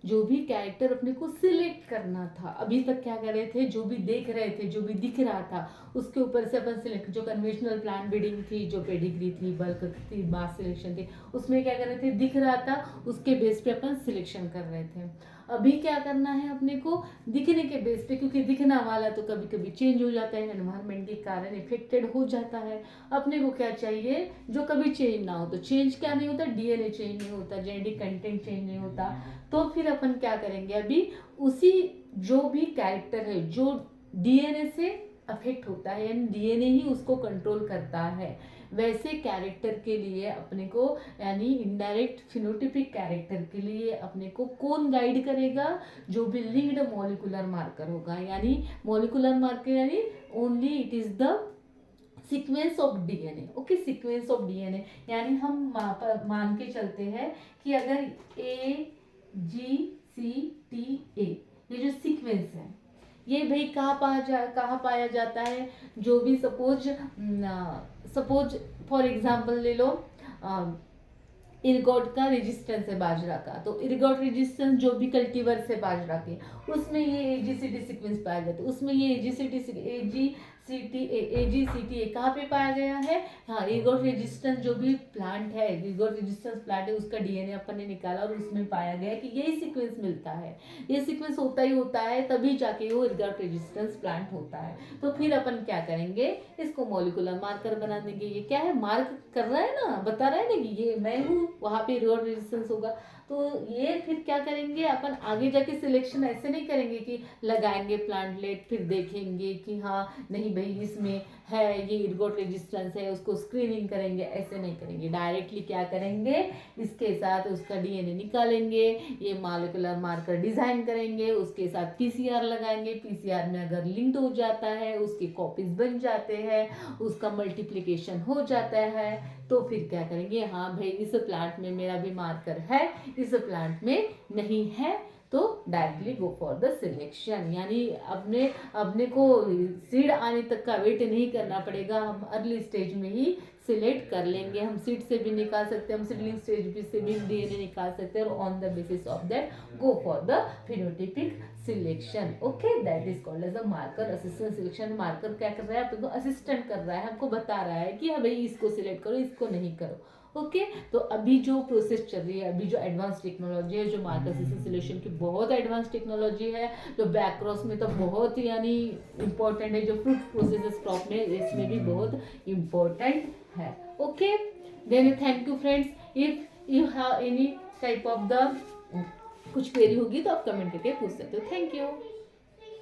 जो भी कैरेक्टर अपने को सिलेक्ट करना था, अभी तक क्या कर रहे थे, जो भी देख रहे थे, जो भी दिख रहा था उसके ऊपर से अपन सिलेक्ट, जो कन्वेंशनल प्लांट ब्रीडिंग थी, जो पेडिग्री थी, बल्क थी, मास सिलेक्शन थी, उसमें क्या कर रहे थे, दिख रहा था, उसके बेस पे अपन सिलेक्शन कर रहे थे। अभी क्या करना है अपने को, दिखने के बेस पे, क्योंकि दिखना वाला तो कभी कभी चेंज हो जाता है, एनवायरनमेंट के कारण इफेक्टेड हो जाता है। अपने को क्या चाहिए, जो कभी चेंज ना हो। तो चेंज क्या नहीं होता, डीएनए चेंज नहीं होता, जेनेटिक कंटेंट चेंज नहीं होता। तो फिर अपन क्या करेंगे, अभी उसी जो भी कैरेक्टर है जो डीएनए से अफेक्ट होता है, यानी डीएनए ही उसको कंट्रोल करता है, वैसे कैरेक्टर के लिए अपने को, यानी इनडायरेक्ट फिनोटिपिक कैरेक्टर के लिए अपने को कौन गाइड करेगा, जो भी लिंक्ड मॉलिक्यूलर मार्कर होगा। यानी मॉलिक्यूलर मार्कर यानी only it is the sequence of DNA. Okay, sequence of DNA यानी हम मान के चलते हैं कि अगर AGCTA ये जो सीक्वेंस है, ये भाई कहाँ पाया जाता है, जो भी सपोज फॉर एग्जांपल ले लो, इरगॉट का रेजिस्टेंस है बाजरा का, तो इरगॉट रेजिस्टेंस जो भी कल्टीवर से बाजरा के, उसमें ये AGCT सीक्वेंस पाया जाता है, उसमें ये AGCTA कहाँ पे पाया गया है, हाँ, इरगॉट रेजिस्टेंस जो भी प्लांट है, इरगॉट रेजिस्टेंस प्लांट है, उसका डीएनए अपन ने निकाला और उसमें पाया गया कि यही सीक्वेंस मिलता है, ये सीक्वेंस होता ही होता है, तभी जाके वो इरगॉट रेजिस्टेंस प्लांट होता है। तो फिर अपन क्या करेंगे, इसको मॉलिक्यूलर मार्कर बना देंगे। ये क्या है, मार्क कर रहा है ना, बता रहा है ना कि ये मैं हूँ, वहाँ पे इरगॉट रेजिस्टेंस होगा। तो ये फिर क्या करेंगे अपन आगे जाके सिलेक्शन ऐसे नहीं करेंगे कि लगाएंगे प्लांटलेट फिर देखेंगे कि हाँ नहीं भाई इसमें है ये इर्गोट रेजिस्टेंस है, उसको स्क्रीनिंग करेंगे, ऐसे नहीं करेंगे। डायरेक्टली क्या करेंगे, इसके साथ उसका डीएनए निकालेंगे, ये मॉलिक्यूलर मार्कर डिजाइन करेंगे, उसके साथ पीसीआर लगाएंगे, पीसीआर में अगर लिंक्ड हो जाता है उसके कॉपीज बन जाते हैं, उसका मल्टीप्लिकेशन हो जाता है, तो फिर क्या करेंगे, हाँ भाई इस प्लांट में मेरा भी मार्कर है, इस प्लांट में नहीं है, तो directly go for the selection. यानी अपने अपने को सीड आने तक का वेट नहीं करना पड़ेगा, हम अर्ली स्टेज में ही सिलेक्ट कर लेंगे। हम सीड से भी निकाल सकते हैं, हम सीडलिंग स्टेज से भी डीएनए निकाल सकते हैं, और on the basis of that go for the phenotypic selection. Okay, that is called as a marker assistant selection. Marker क्या कर रहा है, आपको असिस्टेंट कर रहा है, हमको बता रहा है कि हाँ भाई इसको सिलेक्ट करो, इसको नहीं करो। ओके तो अभी जो प्रोसेस चल रही है, अभी जो एडवांस टेक्नोलॉजी है, जो मार्कर असिस्टेंट सिलेक्शन की बहुत एडवांस टेक्नोलॉजी है, जो बैक क्रॉस में तो बहुत यानी इंपॉर्टेंट है, जो फ्रूट प्रोसेस क्रॉप में इसमें भी बहुत इम्पोर्टेंट है। Okay then thank you friends. If you have any type of the कुछ क्वेरी होगी तो आप कमेंट करके पूछ सकते हो। Thank you.